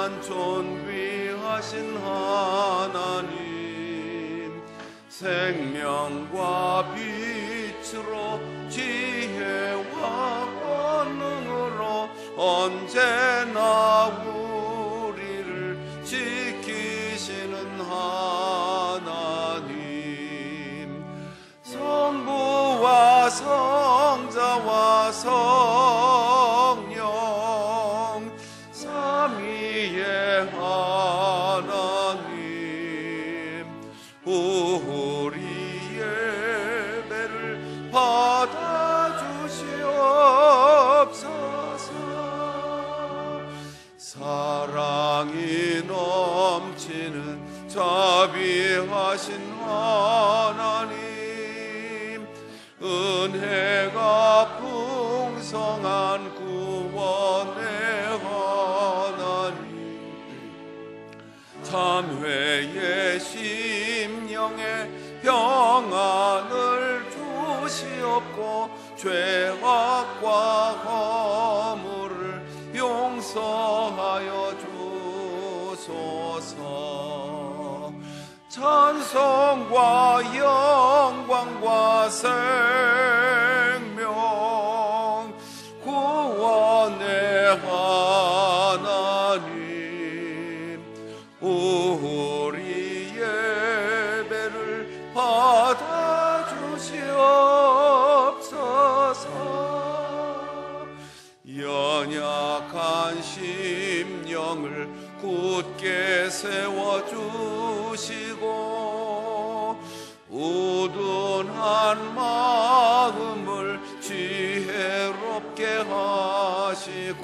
만난 존귀하신 하나님, 생명과 빛으로 지혜와 권능으로 언제나 우리를 지키시는 하나님, 성부와 성자와 성령 삼위의 하나님, 우리 예배를 받아주시옵소서. 사랑이 넘치는 자비하신 하나님, 은혜가 풍성한 구원의 하나님, 참회의 심령에 평안을 주시옵고 죄악과 허물을 용서하여 주소서. 찬송과 영광과 생명 구원의 하나님, 우리 예배를 받아주시옵소서. 연약한 심령을 굳게 세워주시고 우둔한 마음을 지혜롭게 하시고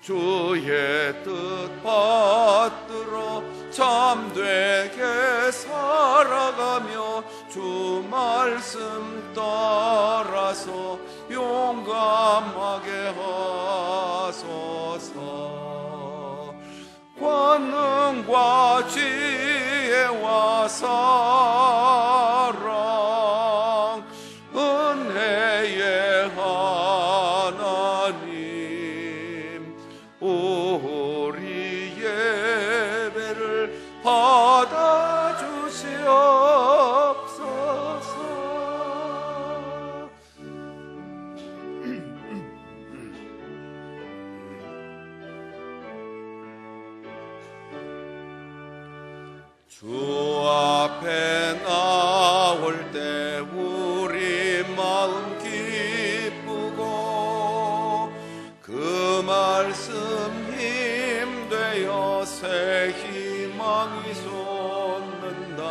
주의 뜻 받들어 참되게 살아가며 주 말씀 따라서 용감하게 하소서. 권능과 지혜와 사랑 은혜의 하나님, 우리 예배를 받아주시옵소서. 주 앞에 나올 때 우리 마음 기쁘고 그 말씀 힘되어 새 희망이 솟는다.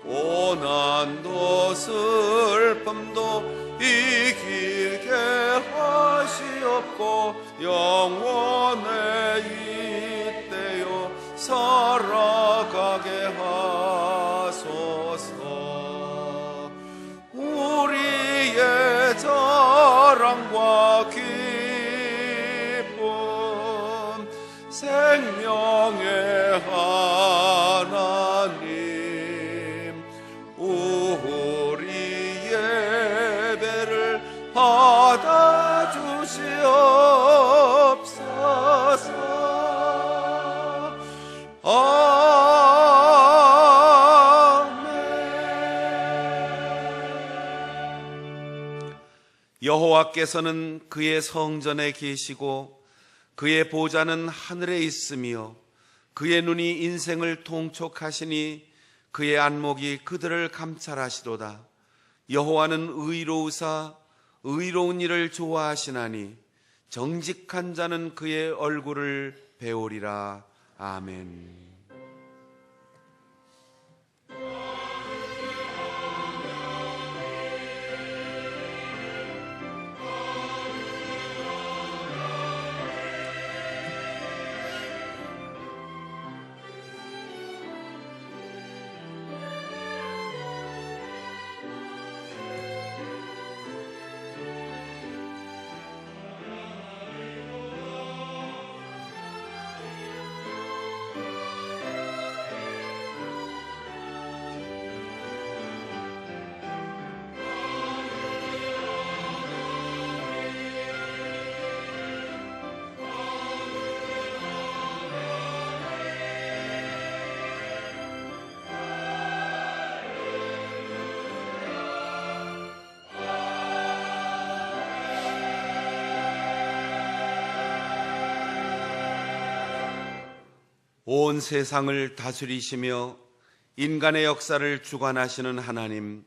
고난도 슬픔도 이기게 하시옵고 영원에 잇대어 살아가게 하소서. 우리의 자랑과 기쁨 생명의 하나님, 우리 예배를 받아주시옵소서. 여호와께서는 그의 성전에 계시고 그의 보좌는 하늘에 있으며 그의 눈이 인생을 통촉하시니 그의 안목이 그들을 감찰하시도다. 여호와는 의로우사 의로운 일을 좋아하시나니 정직한 자는 그의 얼굴을 배우리라. 아멘. 온 세상을 다스리시며 인간의 역사를 주관하시는 하나님,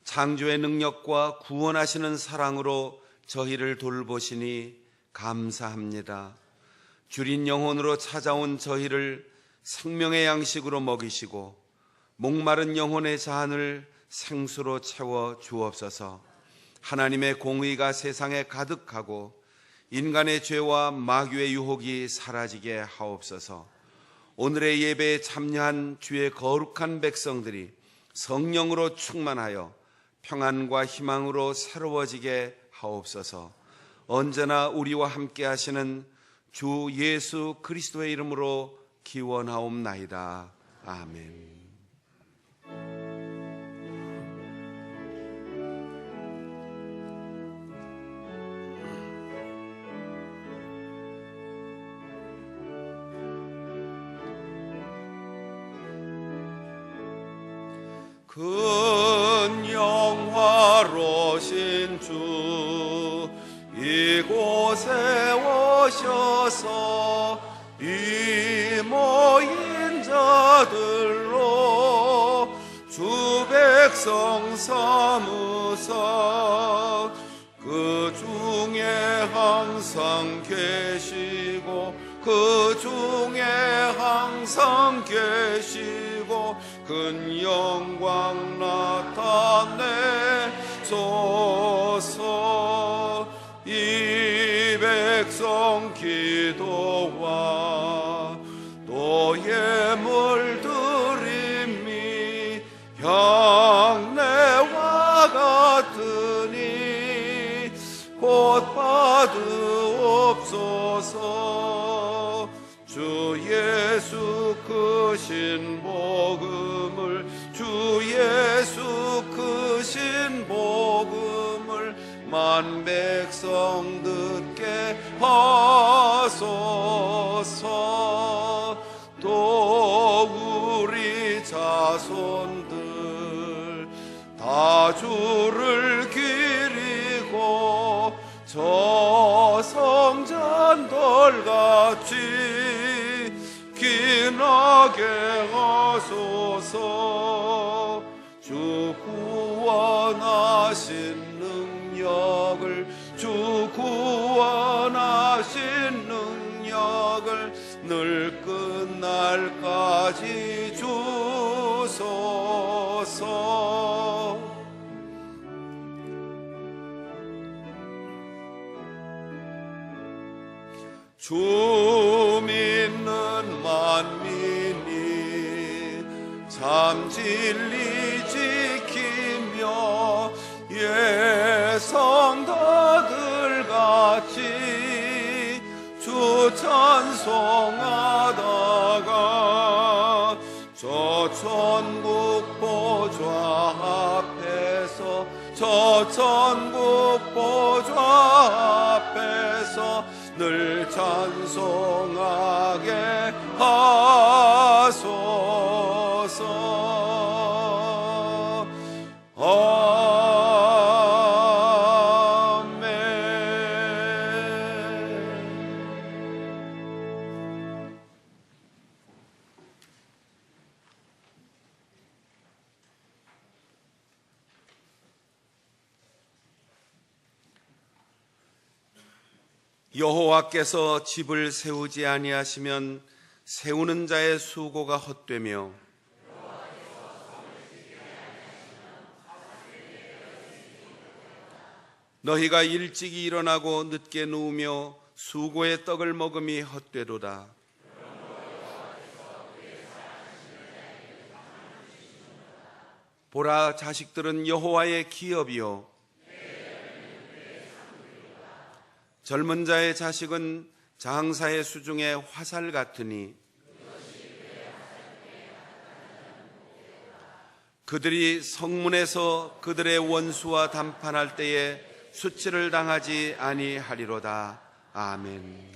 창조의 능력과 구원하시는 사랑으로 저희를 돌보시니 감사합니다. 줄인 영혼으로 찾아온 저희를 생명의 양식으로 먹이시고 목마른 영혼의 잔을 생수로 채워 주옵소서. 하나님의 공의가 세상에 가득하고 인간의 죄와 마귀의 유혹이 사라지게 하옵소서. 오늘의 예배에 참여한 주의 거룩한 백성들이 성령으로 충만하여 평안과 희망으로 새로워지게 하옵소서. 언제나 우리와 함께 하시는 주 예수 그리스도의 이름으로 기원하옵나이다. 아멘. 큰 영화로신 주 이곳에 오셔서 이 모인 자들로 주 백성 삼으사 그 중에 항상 계시고 그 중에 항상 계시고 큰 영광 나타내소서. 이 백성 기도와 또 예물 드림이 향내와 같으니 곧 받으옵소서. 주 예수 크신 복음을 주 예수 크신 복음을 만 백성 듣게 하소서. 또 우리 자손들 다 주를 기리고 저 성전돌같이 기나게 하소서. 주 구원하신 능력을 주 구원하신 능력을 늘 끝날까지 주소서. 주 믿는 만민이 참 진리 지키며 예성도들 같이 주 찬송하다가 저 천국 보좌 앞에서 저 천국 보좌 앞에서 늘 찬송하게 하소서. 아멘. 여호와께서 집을 세우지 아니하시면 세우는 자의 수고가 헛되며 너희가 일찍이 일어나고 늦게 누우며 수고의 떡을 먹음이 헛되도다. 보라, 자식들은 여호와의 기업이요 젊은 자의 자식은 장사의 수중에 화살 같으니 그들이 성문에서 그들의 원수와 담판할 때에 수치를 당하지 아니하리로다. 아멘.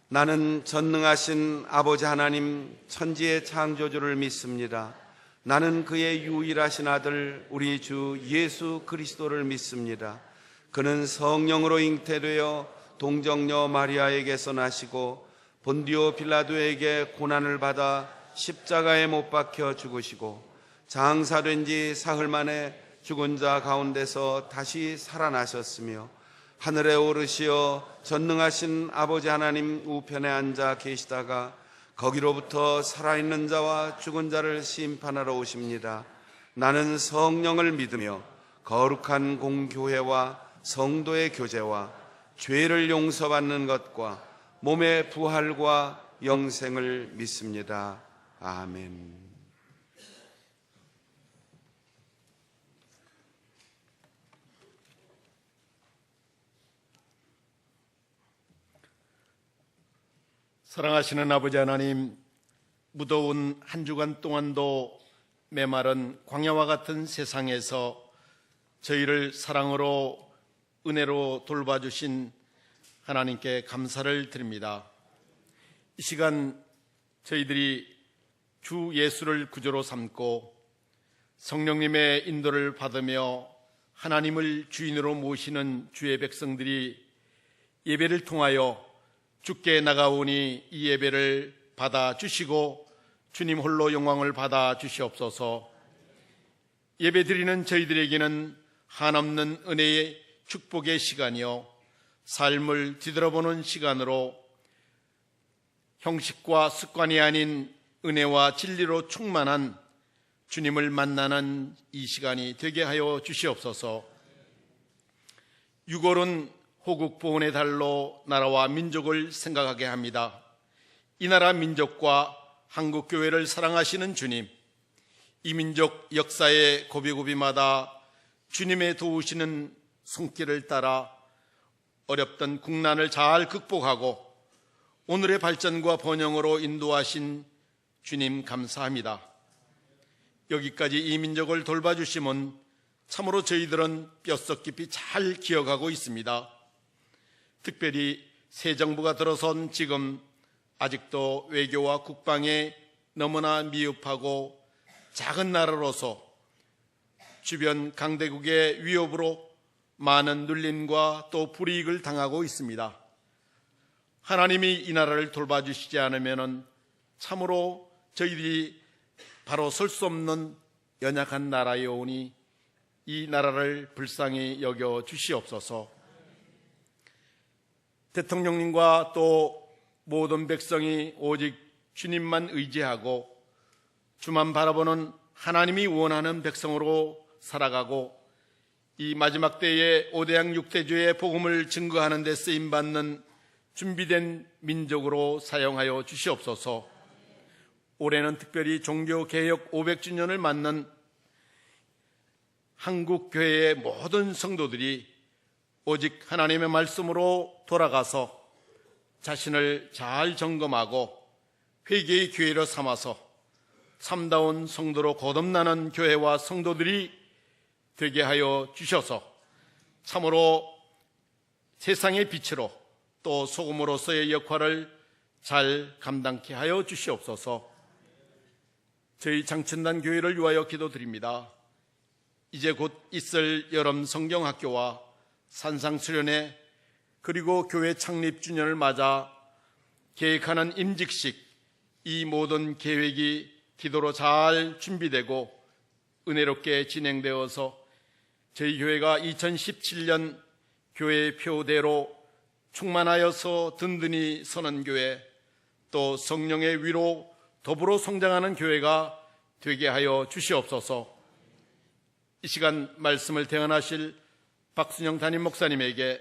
나는 전능하신 아버지 하나님 천지의 창조주를 믿습니다. 나는 그의 유일하신 아들 우리 주 예수 그리스도를 믿습니다. 그는 성령으로 잉태되어 동정녀 마리아에게서 나시고 본디오 빌라도에게 고난을 받아 십자가에 못 박혀 죽으시고 장사된 지 사흘 만에 죽은 자 가운데서 다시 살아나셨으며 하늘에 오르시어 전능하신 아버지 하나님 우편에 앉아 계시다가 거기로부터 살아있는 자와 죽은 자를 심판하러 오십니다. 나는 성령을 믿으며 거룩한 공교회와 성도의 교제와 죄를 용서받는 것과 몸의 부활과 영생을 믿습니다. 아멘. 사랑하시는 아버지 하나님, 무더운 한 주간 동안도 메마른 광야와 같은 세상에서 저희를 사랑으로 은혜로 돌봐주신 하나님께 감사를 드립니다. 이 시간 저희들이 주 예수를 구주로 삼고 성령님의 인도를 받으며 하나님을 주인으로 모시는 주의 백성들이 예배를 통하여 주께 나가오니 이 예배를 받아주시고 주님 홀로 영광을 받아주시옵소서. 예배 드리는 저희들에게는 한없는 은혜의 축복의 시간이요 삶을 뒤돌아보는 시간으로 형식과 습관이 아닌 은혜와 진리로 충만한 주님을 만나는 이 시간이 되게 하여 주시옵소서. 6월은 호국 보훈의 달로 나라와 민족을 생각하게 합니다. 이 나라 민족과 한국교회를 사랑하시는 주님, 이 민족 역사의 고비고비마다 주님의 도우시는 손길을 따라 어렵던 국난을 잘 극복하고 오늘의 발전과 번영으로 인도하신 주님 감사합니다. 여기까지 이 민족을 돌봐주심은 참으로 저희들은 뼛속 깊이 잘 기억하고 있습니다. 특별히 새 정부가 들어선 지금 아직도 외교와 국방에 너무나 미흡하고 작은 나라로서 주변 강대국의 위협으로 많은 눌림과 또 불이익을 당하고 있습니다. 하나님이 이 나라를 돌봐주시지 않으면 참으로 저희들이 바로 설 수 없는 연약한 나라여오니 이 나라를 불쌍히 여겨 주시옵소서. 대통령님과 또 모든 백성이 오직 주님만 의지하고 주만 바라보는 하나님이 원하는 백성으로 살아가고 이 마지막 때에 5대양 6대주의 복음을 증거하는 데 쓰임받는 준비된 민족으로 사용하여 주시옵소서. 올해는 특별히 종교개혁 500주년을 맞는 한국교회의 모든 성도들이 오직 하나님의 말씀으로 돌아가서 자신을 잘 점검하고 회개의 기회로 삼아서 참다운 성도로 거듭나는 교회와 성도들이 되게 하여 주셔서 참으로 세상의 빛으로 또 소금으로서의 역할을 잘 감당케 하여 주시옵소서. 저희 장천단 교회를 위하여 기도드립니다. 이제 곧 있을 여름 성경학교와 산상수련회 그리고 교회 창립 주년을 맞아 계획하는 임직식, 이 모든 계획이 기도로 잘 준비되고 은혜롭게 진행되어서 저희 교회가 2017년 교회 표대로 충만하여서 든든히 서는 교회, 또 성령의 위로 더불어 성장하는 교회가 되게 하여 주시옵소서. 이 시간 말씀을 대언하실 박순영 담임 목사님에게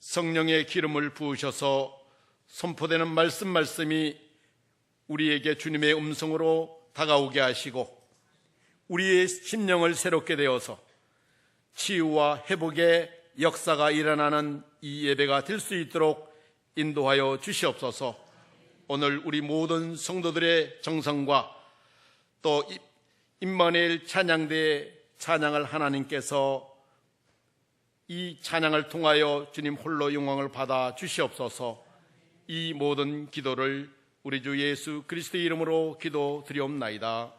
성령의 기름을 부으셔서 선포되는 말씀이 우리에게 주님의 음성으로 다가오게 하시고 우리의 심령을 새롭게 되어서 치유와 회복의 역사가 일어나는 이 예배가 될 수 있도록 인도하여 주시옵소서. 오늘 우리 모든 성도들의 정성과 또 임마누엘 찬양대의 찬양을 하나님께서 이 찬양을 통하여 주님 홀로 영광을 받아 주시옵소서. 이 모든 기도를 우리 주 예수 그리스도의 이름으로 기도드리옵나이다.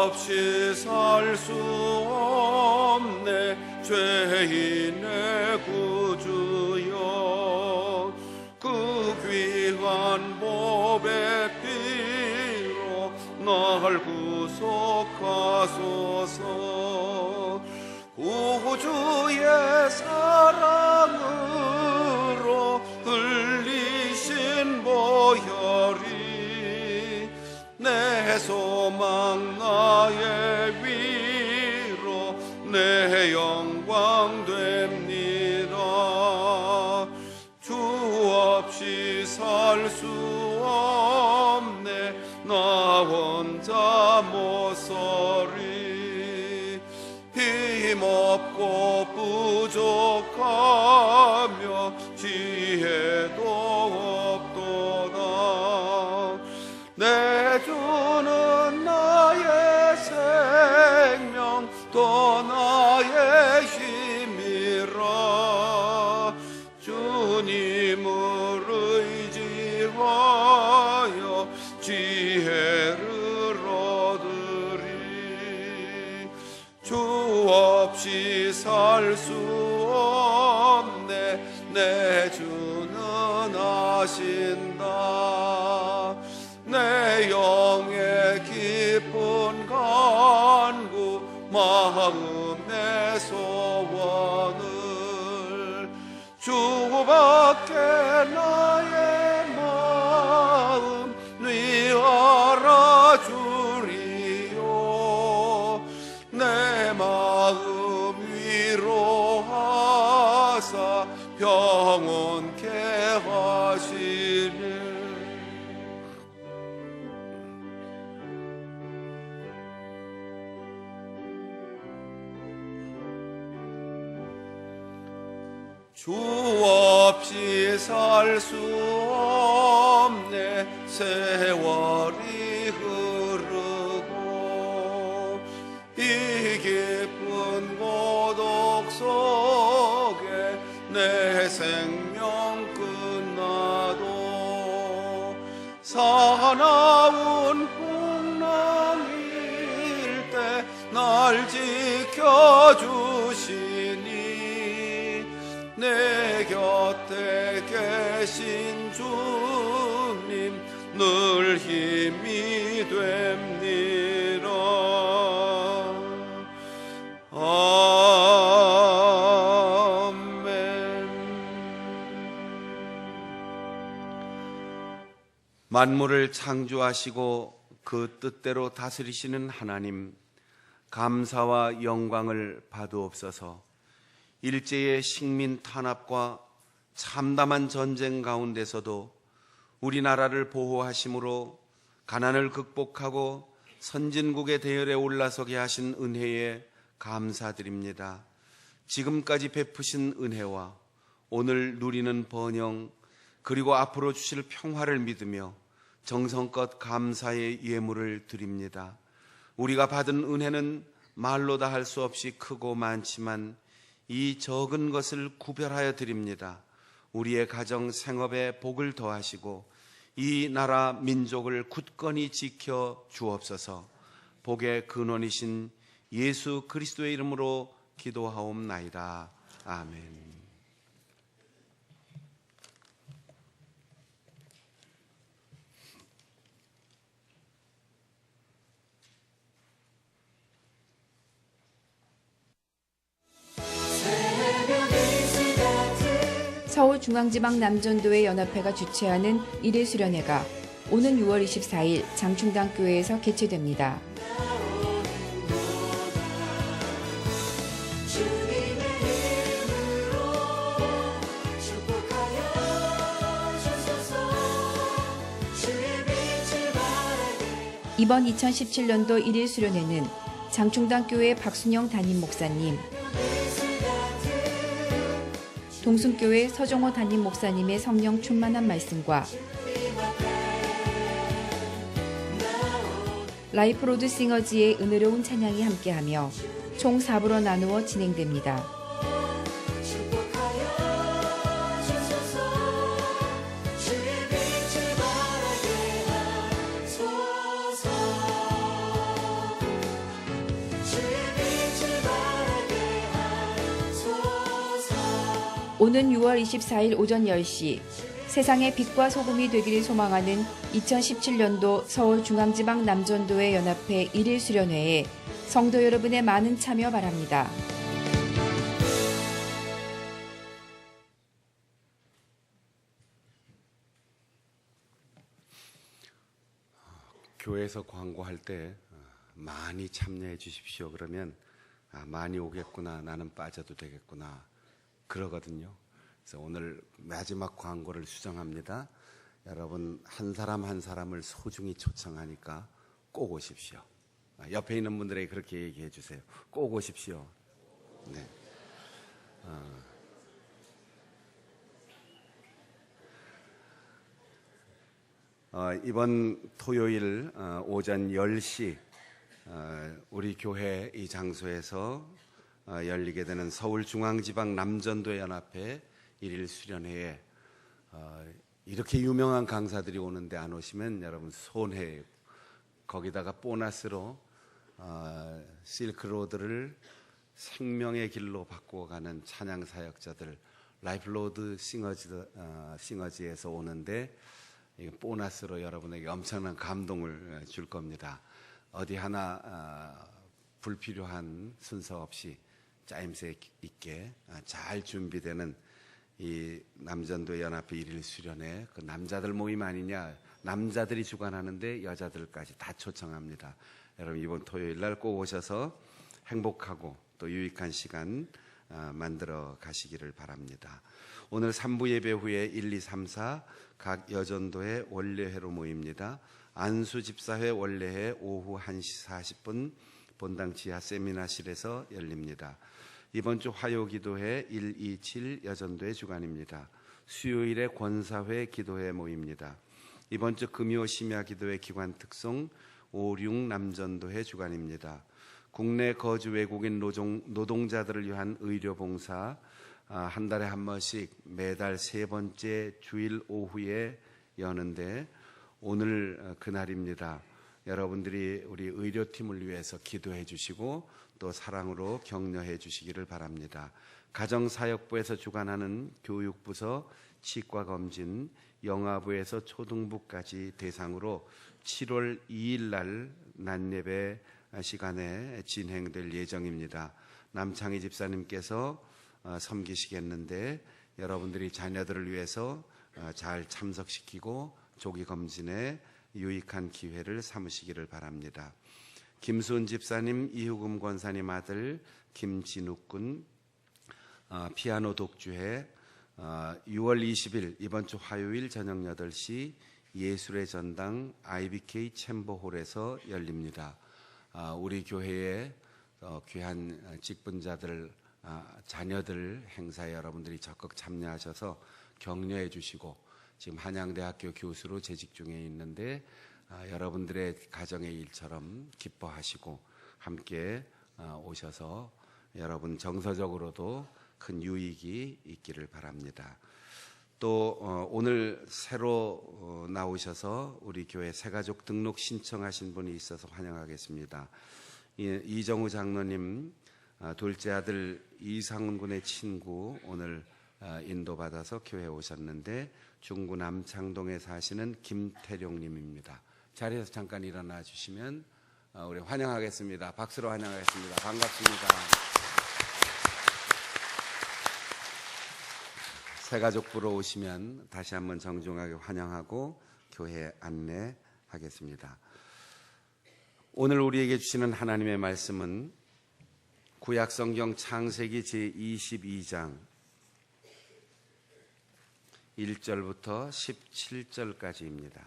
없이 살 수 없네 죄인의 구주여 그 귀한 보배 피로 날 구속하소서 구주의 사랑으로 흘리신 보혈이 내 소망 나의 위로 내 영광 됩니다 주 없이 살 수 없네 나 혼자 못 서리 힘없고 부족하며 지혜도 없도다 내 주는 나의 생명 또 나의 힘이라 주님을 의지하여 지혜를 얻으리 주 없이 살 수 없네 내 주는 아신다 내 영의 깊은 간구 마음의 소원을 주밖에 나의 마음 네 알아주리요 내 마음 위로하사 평온케 하시네 주 없이 살 수 없네 세월이 흐르고 이 깊은 고독 속에 내 생명 끝나도 사나운 풍랑일 때 날 지켜주시니 내 곁에 계신 주님 늘 힘이 됩니다 아멘 만물을 창조하시고 그 뜻대로 다스리시는 하나님 감사와 영광을 받으옵소서 일제의 식민 탄압과 참담한 전쟁 가운데서도 우리나라를 보호하심으로 가난을 극복하고 선진국의 대열에 올라서게 하신 은혜에 감사드립니다. 지금까지 베푸신 은혜와 오늘 누리는 번영 그리고 앞으로 주실 평화를 믿으며 정성껏 감사의 예물을 드립니다. 우리가 받은 은혜는 말로 다 할 수 없이 크고 많지만 이 적은 것을 구별하여 드립니다. 우리의 가정 생업에 복을 더하시고 이 나라 민족을 굳건히 지켜 주옵소서. 복의 근원이신 예수 그리스도의 이름으로 기도하옵나이다. 아멘. 서울중앙지방 남전도회 연합회가 주최하는 일일 수련회가 오는 6월 24일 장충당교회에서 개최됩니다. 이번 2017년도 일일 수련회는 장충당교회 박순영 담임 목사님, 동순교회 서정호 담임 목사님의 성령 충만한 말씀과 라이프로드 싱어즈의 은혜로운 찬양이 함께하며 총 4부로 나누어 진행됩니다. 오는 6월 24일 오전 10시 세상의 빛과 소금이 되기를 소망하는 2017년도 서울중앙지방 남전도회 연합회 1일 수련회에 성도 여러분의 많은 참여 바랍니다. 교회에서 광고할 때 많이 참여해 주십시오. 그러면 많이 오겠구나, 나는 빠져도 되겠구나 그러거든요. 그래서 오늘 마지막 광고를 수정합니다. 여러분 한 사람 한 사람을 소중히 초청하니까 꼭 오십시오. 옆에 있는 분들에게 그렇게 얘기해 주세요. 꼭 오십시오. 네. 이번 토요일 오전 10시 우리 교회 이 장소에서 열리게 되는 서울중앙지방 남전도회 연합회 1일 수련회에 이렇게 유명한 강사들이 오는데 안 오시면 여러분 손해예요. 거기다가 보너스로 실크로드를 생명의 길로 바꾸어가는 찬양 사역자들 라이프로드 싱어지에서 오는데 보너스로 여러분에게 엄청난 감동을 줄 겁니다. 어디 하나 불필요한 순서 없이 짜임새 있게 잘 준비되는 이 남전도 연합회 1일 수련회, 그 남자들 모임 아니냐, 남자들이 주관하는데 여자들까지 다 초청합니다. 여러분 이번 토요일 날 꼭 오셔서 행복하고 또 유익한 시간 만들어 가시기를 바랍니다. 오늘 3부 예배 후에 1, 2, 3, 4 각 여전도회 원례회로 모입니다. 안수 집사회 원례회 오후 1시 40분 본당 지하 세미나실에서 열립니다. 이번 주 화요기도회 127 여전도회 주간입니다. 수요일에 권사회 기도회 모입니다. 이번 주 금요 심야기도회 기관 특송 56 남전도회 주간입니다. 국내 거주 외국인 노동자들을 위한 의료봉사 한 달에 한 번씩 매달 세 번째 주일 오후에 여는데 오늘 그날입니다. 여러분들이 우리 의료팀을 위해서 기도해 주시고 또 사랑으로 격려해 주시기를 바랍니다. 가정사역부에서 주관하는 교육부서 치과검진, 영아부에서 초등부까지 대상으로 7월 2일 날 낮예배 시간에 진행될 예정입니다. 남창희 집사님께서 섬기시겠는데 여러분들이 자녀들을 위해서 잘 참석시키고 조기검진에 유익한 기회를 삼으시기를 바랍니다. 김수은 집사님, 이후금 권사님 아들 김진욱 군 피아노 독주회 6월 20일 이번 주 화요일 저녁 8시 예술의 전당 IBK 챔버홀에서 열립니다. 우리 교회의 귀한 직분자들, 자녀들 행사에 여러분들이 적극 참여하셔서 격려해 주시고 지금 한양대학교 교수로 재직 중에 있는데 여러분들의 가정의 일처럼 기뻐하시고 함께 오셔서 여러분 정서적으로도 큰 유익이 있기를 바랍니다. 또 오늘 새로 나오셔서 우리 교회 새가족 등록 신청하신 분이 있어서 환영하겠습니다. 이정우 장로님 둘째 아들 이상훈 군의 친구 오늘 인도받아서 교회에 오셨는데 중구 남창동에 사시는 김태룡 님입니다. 자리에서 잠깐 일어나 주시면 우리 환영하겠습니다. 박수로 환영하겠습니다. 반갑습니다. 새가족 보러 오시면 다시 한번 정중하게 환영하고 교회 안내하겠습니다. 오늘 우리에게 주시는 하나님의 말씀은 구약성경 창세기 제22장 1절부터 17절까지입니다.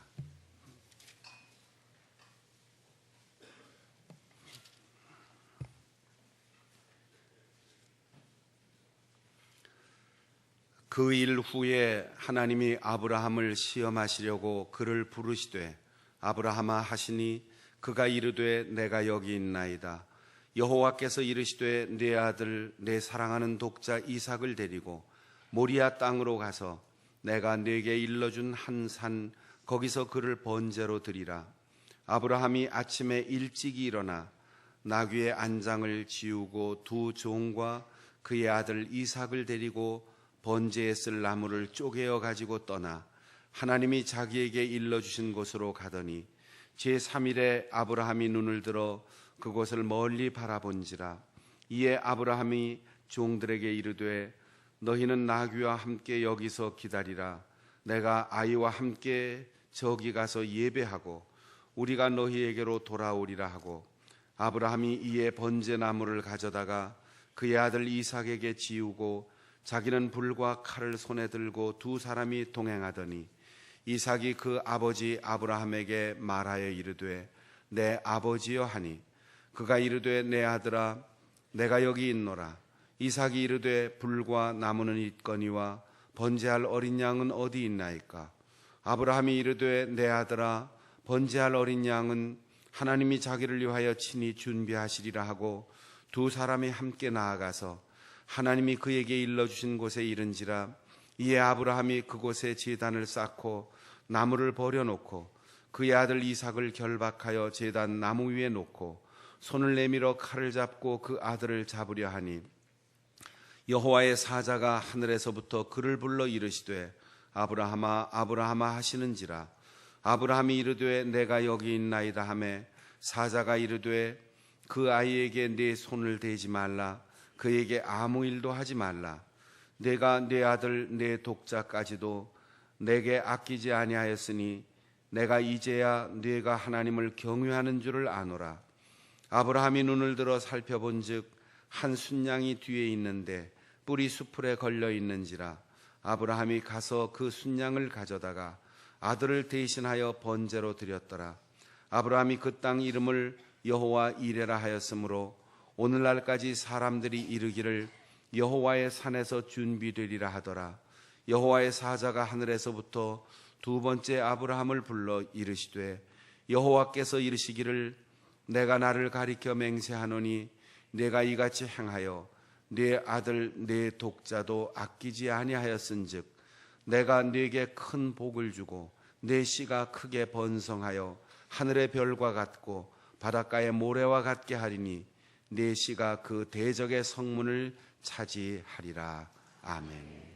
그 일 후에 하나님이 아브라함을 시험하시려고 그를 부르시되 아브라함아 하시니 그가 이르되 내가 여기 있나이다. 여호와께서 이르시되 내 아들 내 사랑하는 독자 이삭을 데리고 모리아 땅으로 가서 내가 네게 일러준 한 산 거기서 그를 번제로 드리라. 아브라함이 아침에 일찍이 일어나 나귀의 안장을 지우고 두 종과 그의 아들 이삭을 데리고 번제에 쓸 나무를 쪼개어 가지고 떠나 하나님이 자기에게 일러주신 곳으로 가더니 제3일에 아브라함이 눈을 들어 그곳을 멀리 바라본지라. 이에 아브라함이 종들에게 이르되 너희는 나귀와 함께 여기서 기다리라. 내가 아이와 함께 저기 가서 예배하고 우리가 너희에게로 돌아오리라 하고, 아브라함이 이에 번제나무를 가져다가 그의 아들 이삭에게 지우고 자기는 불과 칼을 손에 들고 두 사람이 동행하더니 이삭이 그 아버지 아브라함에게 말하여 이르되 내 아버지여 하니, 그가 이르되 내 아들아 내가 여기 있노라. 이삭이 이르되 불과 나무는 있거니와 번제할 어린 양은 어디 있나이까? 아브라함이 이르되 내 아들아 번제할 어린 양은 하나님이 자기를 위하여 친히 준비하시리라 하고, 두 사람이 함께 나아가서 하나님이 그에게 일러주신 곳에 이른지라. 이에 아브라함이 그곳에 제단을 쌓고 나무를 버려놓고 그의 아들 이삭을 결박하여 제단 나무 위에 놓고 손을 내밀어 칼을 잡고 그 아들을 잡으려 하니, 여호와의 사자가 하늘에서부터 그를 불러 이르시되 아브라함아 아브라함아 하시는지라. 아브라함이 이르되 내가 여기 있나이다 하매, 사자가 이르되 그 아이에게 네 손을 대지 말라. 그에게 아무 일도 하지 말라. 내가 네 아들 내 독자까지도 내게 아끼지 아니하였으니 내가 이제야 네가 하나님을 경외하는 줄을 아노라. 아브라함이 눈을 들어 살펴본즉 한 순양이 뒤에 있는데 뿔이 수풀에 걸려 있는지라. 아브라함이 가서 그 순양을 가져다가 아들을 대신하여 번제로 드렸더라. 아브라함이 그 땅 이름을 여호와 이레라 하였으므로 오늘날까지 사람들이 이르기를 여호와의 산에서 준비되리라 하더라. 여호와의 사자가 하늘에서부터 두 번째 아브라함을 불러 이르시되 여호와께서 이르시기를 내가 나를 가리켜 맹세하노니 내가 이같이 행하여 네 아들 네 독자도 아끼지 아니하였은즉 내가 네게 큰 복을 주고 네 씨가 크게 번성하여 하늘의 별과 같고 바닷가의 모래와 같게 하리니 네 씨가 그 대적의 성문을 차지하리라. 아멘.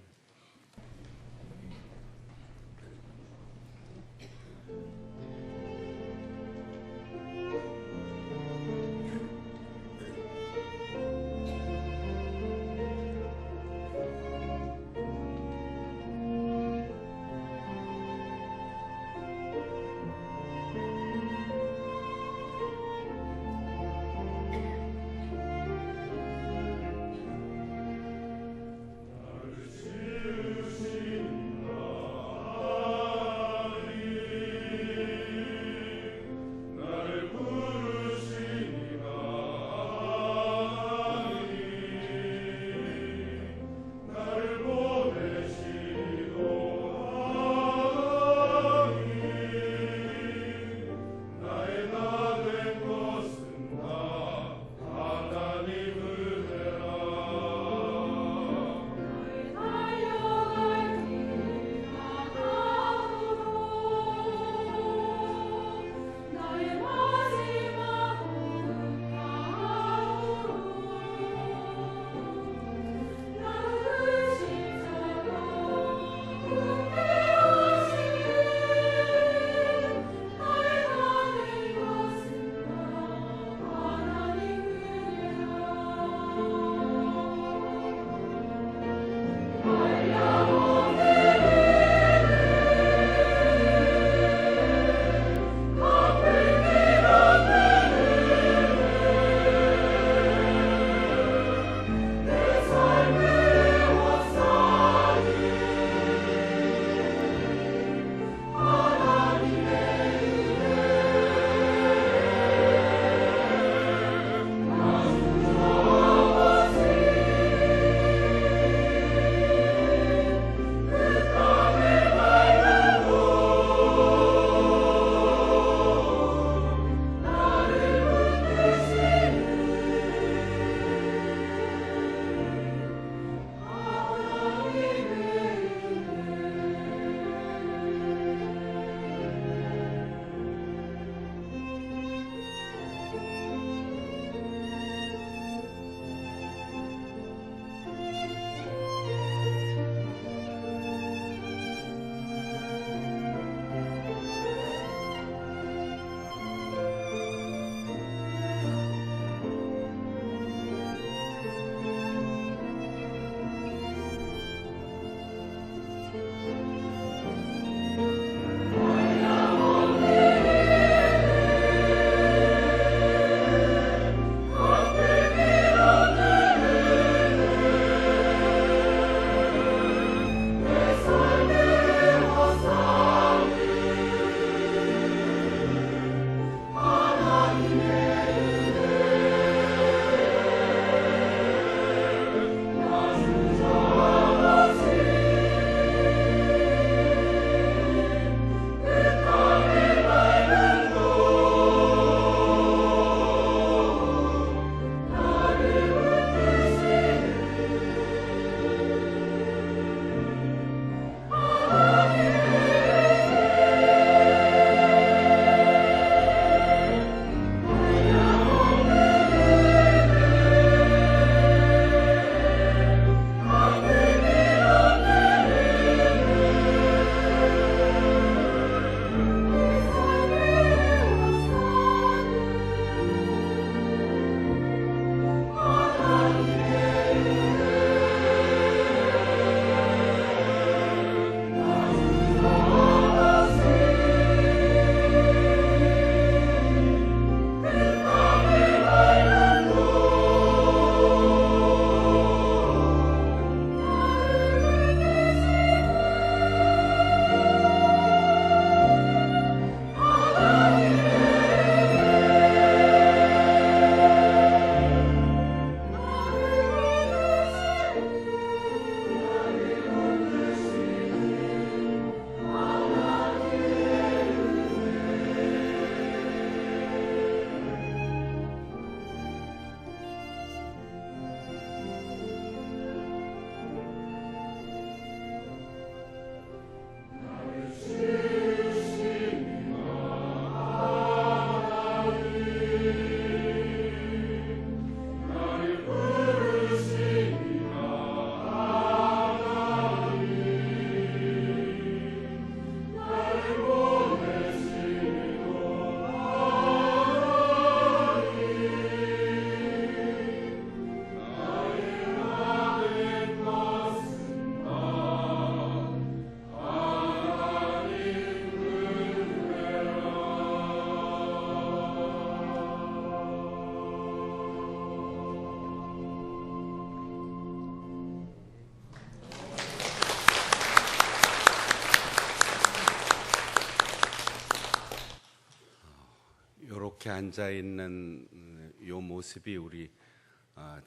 이렇게 앉아 있는 요 모습이 우리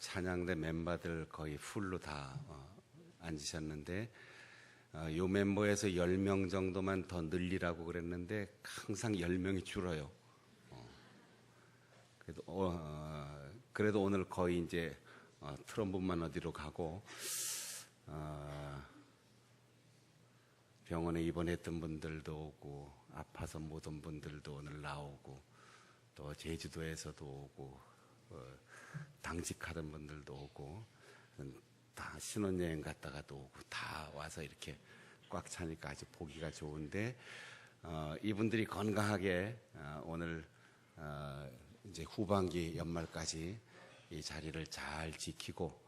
찬양대 멤버들 거의 풀로 다 앉으셨는데, 요 멤버에서 10명 정도만 더 늘리라고 그랬는데 항상 10명이 줄어요. 그래도 오늘 거의 이제 트럼프만 어디로 가고, 병원에 입원했던 분들도 오고 아파서 못 온 분들도 오늘 나오고, 또 제주도에서도 오고, 당직하던 분들도 오고, 다 신혼여행 갔다가도 오고, 다 와서 이렇게 꽉 차니까 아주 보기가 좋은데, 이분들이 건강하게 오늘 이제 후반기 연말까지 이 자리를 잘 지키고,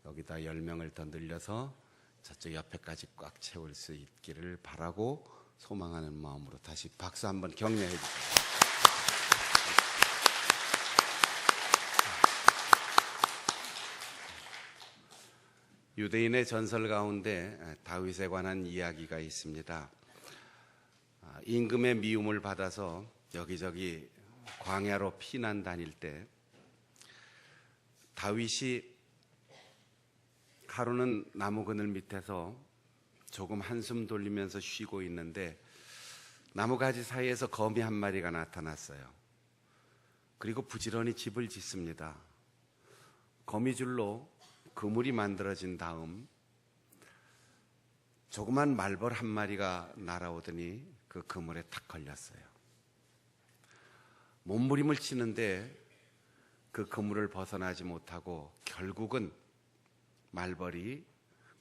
여기다 10명을 더 늘려서 저쪽 옆에까지 꽉 채울 수 있기를 바라고 소망하는 마음으로 다시 박수 한번 격려해 주세요. 유대인의 전설 가운데 다윗에 관한 이야기가 있습니다. 임금의 미움을 받아서 여기저기 광야로 피난 다닐 때 다윗이 하루는 나무 그늘 밑에서 조금 한숨 돌리면서 쉬고 있는데 나무가지 사이에서 거미 한 마리가 나타났어요. 그리고 부지런히 집을 짓습니다. 거미줄로 그물이 만들어진 다음 조그만 말벌 한 마리가 날아오더니 그 그물에 탁 걸렸어요. 몸부림을 치는데 그 그물을 벗어나지 못하고 결국은 말벌이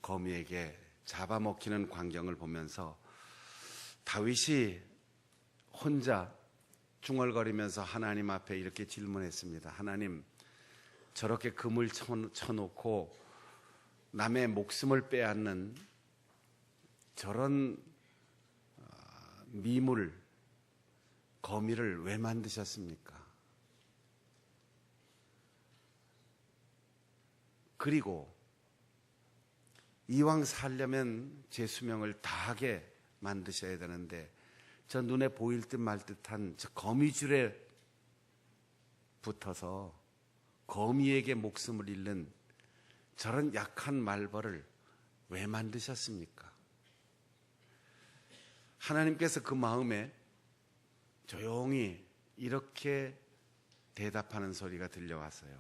거미에게 잡아먹히는 광경을 보면서 다윗이 혼자 중얼거리면서 하나님 앞에 이렇게 질문했습니다. 하나님, 저렇게 그물 쳐놓고 남의 목숨을 빼앗는 저런 미물, 거미를 왜 만드셨습니까? 그리고 이왕 살려면 제 수명을 다하게 만드셔야 되는데 저 눈에 보일 듯 말 듯한 저 거미줄에 붙어서 거미에게 목숨을 잃는 저런 약한 말벌을 왜 만드셨습니까? 하나님께서 그 마음에 조용히 이렇게 대답하는 소리가 들려왔어요.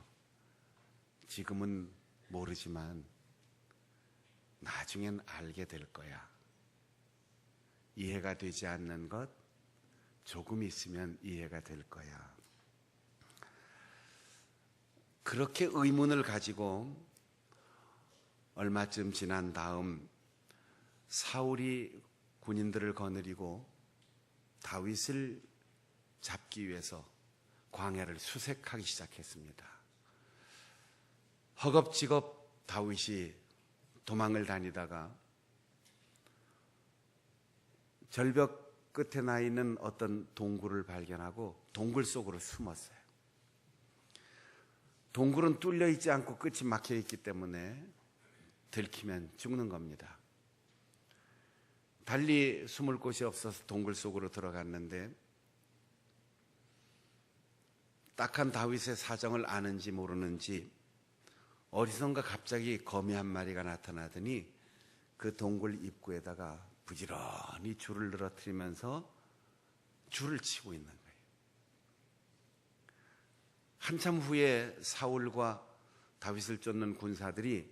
지금은 모르지만 나중엔 알게 될 거야. 이해가 되지 않는 것 조금 있으면 이해가 될 거야. 그렇게 의문을 가지고 얼마쯤 지난 다음 사울이 군인들을 거느리고 다윗을 잡기 위해서 광야를 수색하기 시작했습니다. 허겁지겁 다윗이 도망을 다니다가 절벽 끝에 나 있는 어떤 동굴을 발견하고 동굴 속으로 숨었어요. 동굴은 뚫려 있지 않고 끝이 막혀 있기 때문에 들키면 죽는 겁니다. 달리 숨을 곳이 없어서 동굴 속으로 들어갔는데 딱한 다윗의 사정을 아는지 모르는지 어디선가 갑자기 거미 한 마리가 나타나더니 그 동굴 입구에다가 부지런히 줄을 늘어뜨리면서 줄을 치고 있는 거예요. 한참 후에 사울과 다윗을 쫓는 군사들이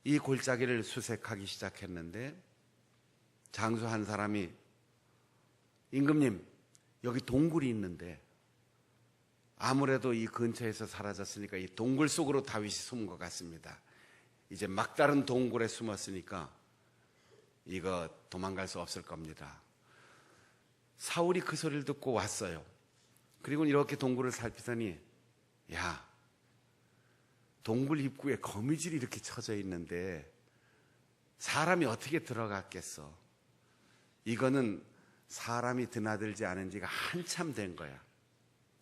이 골짜기를 수색하기 시작했는데 장수 한 사람이 임금님, 여기 동굴이 있는데 아무래도 이 근처에서 사라졌으니까 이 동굴 속으로 다윗이 숨은 것 같습니다. 이제 막다른 동굴에 숨었으니까 이거 도망갈 수 없을 겁니다. 사울이 그 소리를 듣고 왔어요. 그리고 이렇게 동굴을 살피더니 야, 동굴 입구에 거미줄이 이렇게 쳐져 있는데 사람이 어떻게 들어갔겠어? 이거는 사람이 드나들지 않은 지가 한참 된 거야.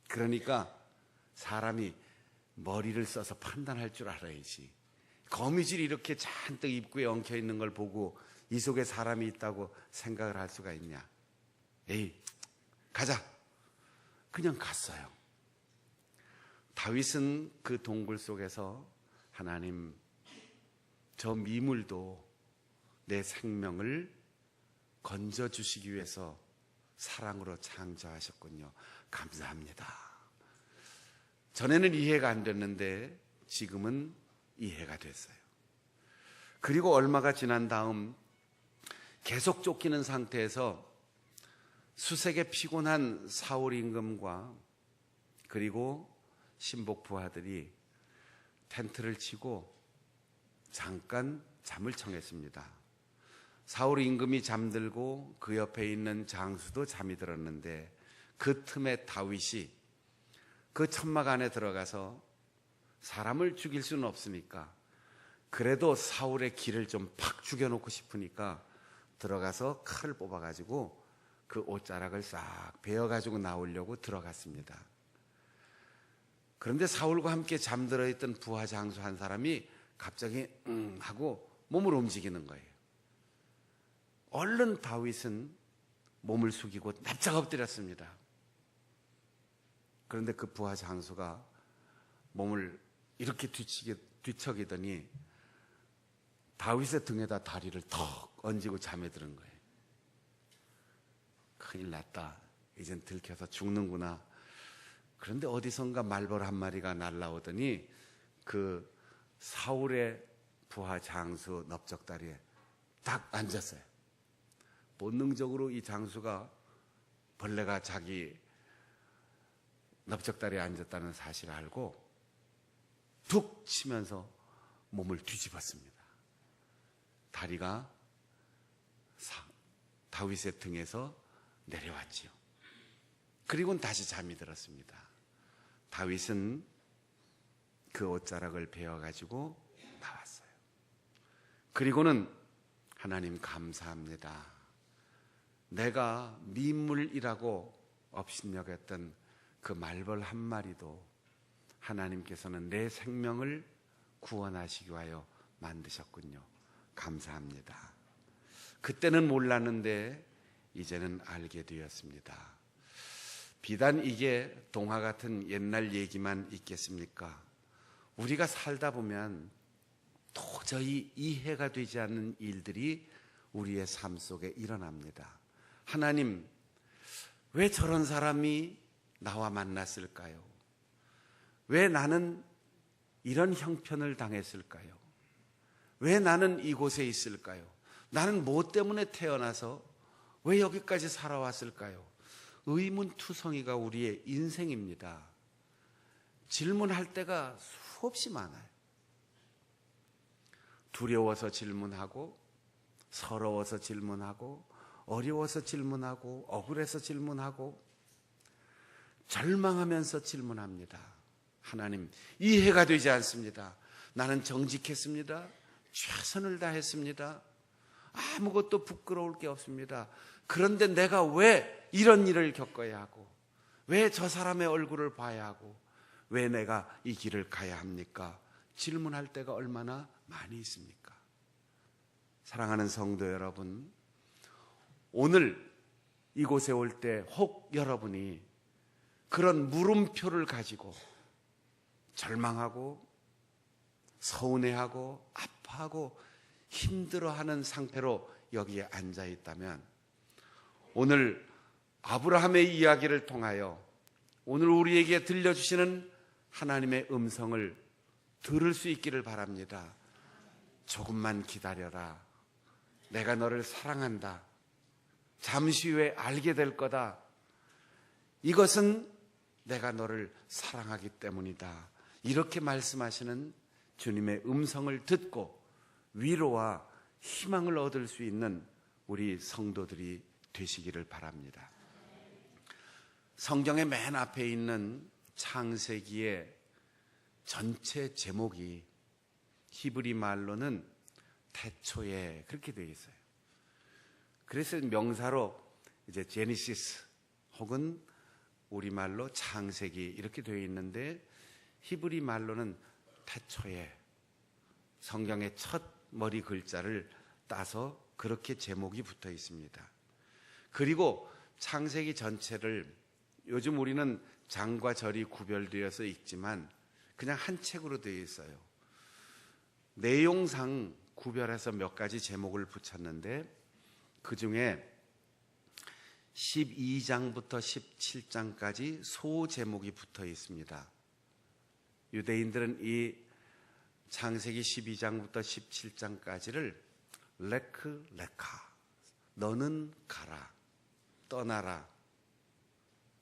그러니까 사람이 머리를 써서 판단할 줄 알아야지. 거미줄이 이렇게 잔뜩 입구에 엉켜 있는 걸 보고 이 속에 사람이 있다고 생각을 할 수가 있냐? 에이, 가자. 그냥 갔어요. 다윗은 그 동굴 속에서 하나님, 저 미물도 내 생명을 건져주시기 위해서 사랑으로 창조하셨군요. 감사합니다. 전에는 이해가 안 됐는데 지금은 이해가 됐어요. 그리고 얼마가 지난 다음 계속 쫓기는 상태에서 수색에 피곤한 사울 임금과 그리고 신복 부하들이 텐트를 치고 잠깐 잠을 청했습니다. 사울 임금이 잠들고 그 옆에 있는 장수도 잠이 들었는데 그 틈에 다윗이 그 천막 안에 들어가서 사람을 죽일 수는 없으니까 그래도 사울의 길을 좀 팍 죽여놓고 싶으니까 들어가서 칼을 뽑아가지고 그 옷자락을 싹 베어가지고 나오려고 들어갔습니다. 그런데 사울과 함께 잠들어 있던 부하 장수 한 사람이 갑자기 하고 몸을 움직이는 거예요. 얼른 다윗은 몸을 숙이고 납작 엎드렸습니다. 그런데 그 부하 장수가 몸을 이렇게 뒤척이더니 다윗의 등에다 다리를 턱 얹고 잠에 드는 거예요. 큰일 났다. 이젠 들켜서 죽는구나. 그런데 어디선가 말벌 한 마리가 날라오더니 그 사울의 부하 장수 넓적다리에 딱 앉았어요. 본능적으로 이 장수가 벌레가 자기 넓적다리에 앉았다는 사실을 알고 툭 치면서 몸을 뒤집었습니다. 다리가 다윗의 등에서 내려왔지요. 그리고는 다시 잠이 들었습니다. 다윗은 그 옷자락을 베어가지고 나왔어요. 그리고는 하나님 감사합니다. 내가 미물이라고 업신여겼던 그 말벌 한 마리도 하나님께서는 내 생명을 구원하시기 위하여 만드셨군요. 감사합니다. 그때는 몰랐는데 이제는 알게 되었습니다. 비단 이게 동화 같은 옛날 얘기만 있겠습니까? 우리가 살다 보면 도저히 이해가 되지 않는 일들이 우리의 삶 속에 일어납니다. 하나님, 왜 저런 사람이 나와 만났을까요? 왜 나는 이런 형편을 당했을까요? 왜 나는 이곳에 있을까요? 나는 뭐 때문에 태어나서 왜 여기까지 살아왔을까요? 의문투성이가 우리의 인생입니다. 질문할 때가 수없이 많아요. 두려워서 질문하고, 서러워서 질문하고, 어려워서 질문하고, 억울해서 질문하고, 절망하면서 질문합니다. 하나님, 이해가 되지 않습니다. 나는 정직했습니다. 최선을 다했습니다. 아무것도 부끄러울 게 없습니다. 그런데 내가 왜 이런 일을 겪어야 하고, 왜 저 사람의 얼굴을 봐야 하고, 왜 내가 이 길을 가야 합니까? 질문할 때가 얼마나 많이 있습니까? 사랑하는 성도 여러분, 오늘 이곳에 올 때 혹 여러분이 그런 물음표를 가지고 절망하고 서운해하고 아파하고 힘들어하는 상태로 여기에 앉아 있다면, 오늘 아브라함의 이야기를 통하여 오늘 우리에게 들려주시는 하나님의 음성을 들을 수 있기를 바랍니다. 조금만 기다려라. 내가 너를 사랑한다. 잠시 후에 알게 될 거다. 이것은 내가 너를 사랑하기 때문이다. 이렇게 말씀하시는 주님의 음성을 듣고 위로와 희망을 얻을 수 있는 우리 성도들이 되시기를 바랍니다. 성경의 맨 앞에 있는 창세기의 전체 제목이 히브리 말로는 태초에 그렇게 되어 있어요. 그래서 명사로 이제 제니시스 혹은 우리말로 창세기 이렇게 되어 있는데, 히브리 말로는 태초에 성경의 첫 머리 글자를 따서 그렇게 제목이 붙어 있습니다. 그리고 창세기 전체를 요즘 우리는 장과 절이 구별되어서 읽지만 그냥 한 책으로 되어 있어요. 내용상 구별해서 몇 가지 제목을 붙였는데 그 중에 12장부터 17장까지 소 제목이 붙어 있습니다. 유대인들은 이 창세기 12장부터 17장까지를 레크 레카, 너는 가라, 떠나라,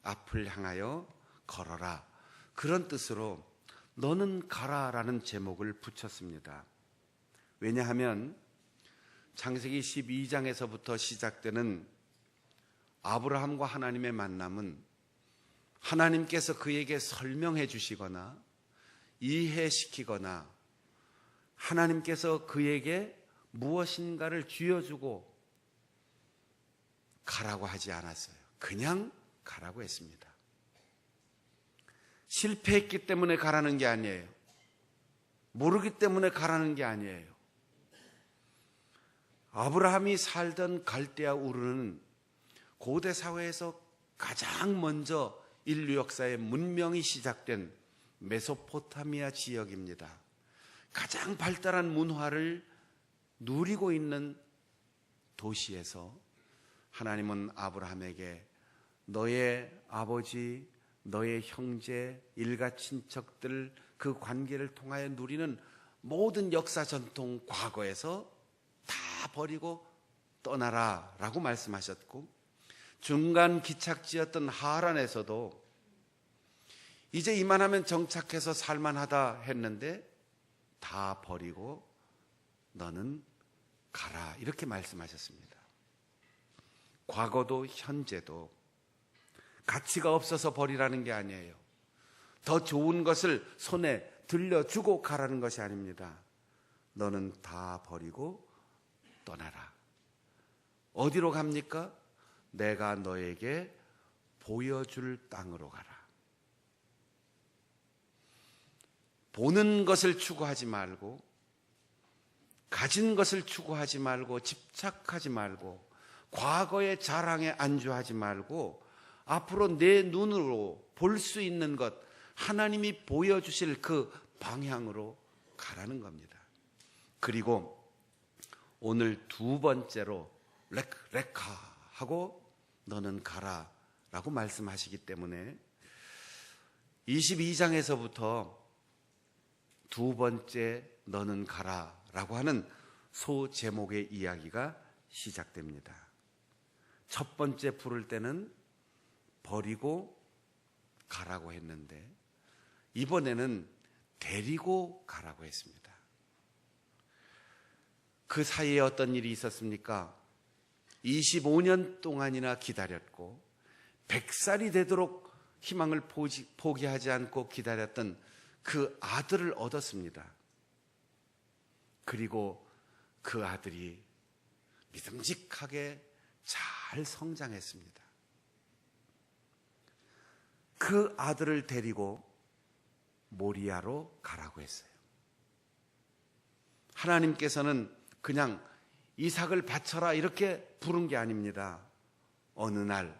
앞을 향하여 걸어라, 그런 뜻으로 너는 가라라는 제목을 붙였습니다. 왜냐하면 창세기 12장에서부터 시작되는 아브라함과 하나님의 만남은 하나님께서 그에게 설명해 주시거나 이해시키거나 하나님께서 그에게 무엇인가를 쥐어주고 가라고 하지 않았어요. 그냥 가라고 했습니다. 실패했기 때문에 가라는 게 아니에요. 모르기 때문에 가라는 게 아니에요. 아브라함이 살던 갈대아 우르는 고대 사회에서 가장 먼저 인류 역사의 문명이 시작된 메소포타미아 지역입니다. 가장 발달한 문화를 누리고 있는 도시에서 하나님은 아브라함에게 너의 아버지, 너의 형제, 일가 친척들 그 관계를 통하여 누리는 모든 역사 전통 과거에서 다 버리고 떠나라 라고 말씀하셨고, 중간 기착지였던 하란에서도 이제 이만하면 정착해서 살만하다 했는데 다 버리고 너는 가라 이렇게 말씀하셨습니다. 과거도 현재도 가치가 없어서 버리라는 게 아니에요. 더 좋은 것을 손에 들려주고 가라는 것이 아닙니다. 너는 다 버리고 떠나라. 어디로 갑니까? 내가 너에게 보여줄 땅으로 가라. 보는 것을 추구하지 말고, 가진 것을 추구하지 말고, 집착하지 말고, 과거의 자랑에 안주하지 말고, 앞으로 내 눈으로 볼 수 있는 것, 하나님이 보여주실 그 방향으로 가라는 겁니다. 그리고 오늘 두 번째로 레카 하고 너는 가라 라고 말씀하시기 때문에 22장에서부터 두 번째 너는 가라 라고 하는 소 제목의 이야기가 시작됩니다. 첫 번째 부를 때는 버리고 가라고 했는데 이번에는 데리고 가라고 했습니다. 그 사이에 어떤 일이 있었습니까? 25년 동안이나 기다렸고 100살이 되도록 희망을 포기하지 않고 기다렸던 그 아들을 얻었습니다. 그리고 그 아들이 믿음직하게 잘 성장했습니다. 그 아들을 데리고 모리아로 가라고 했어요. 하나님께서는 그냥 이삭을 바쳐라 이렇게 부른 게 아닙니다. 어느 날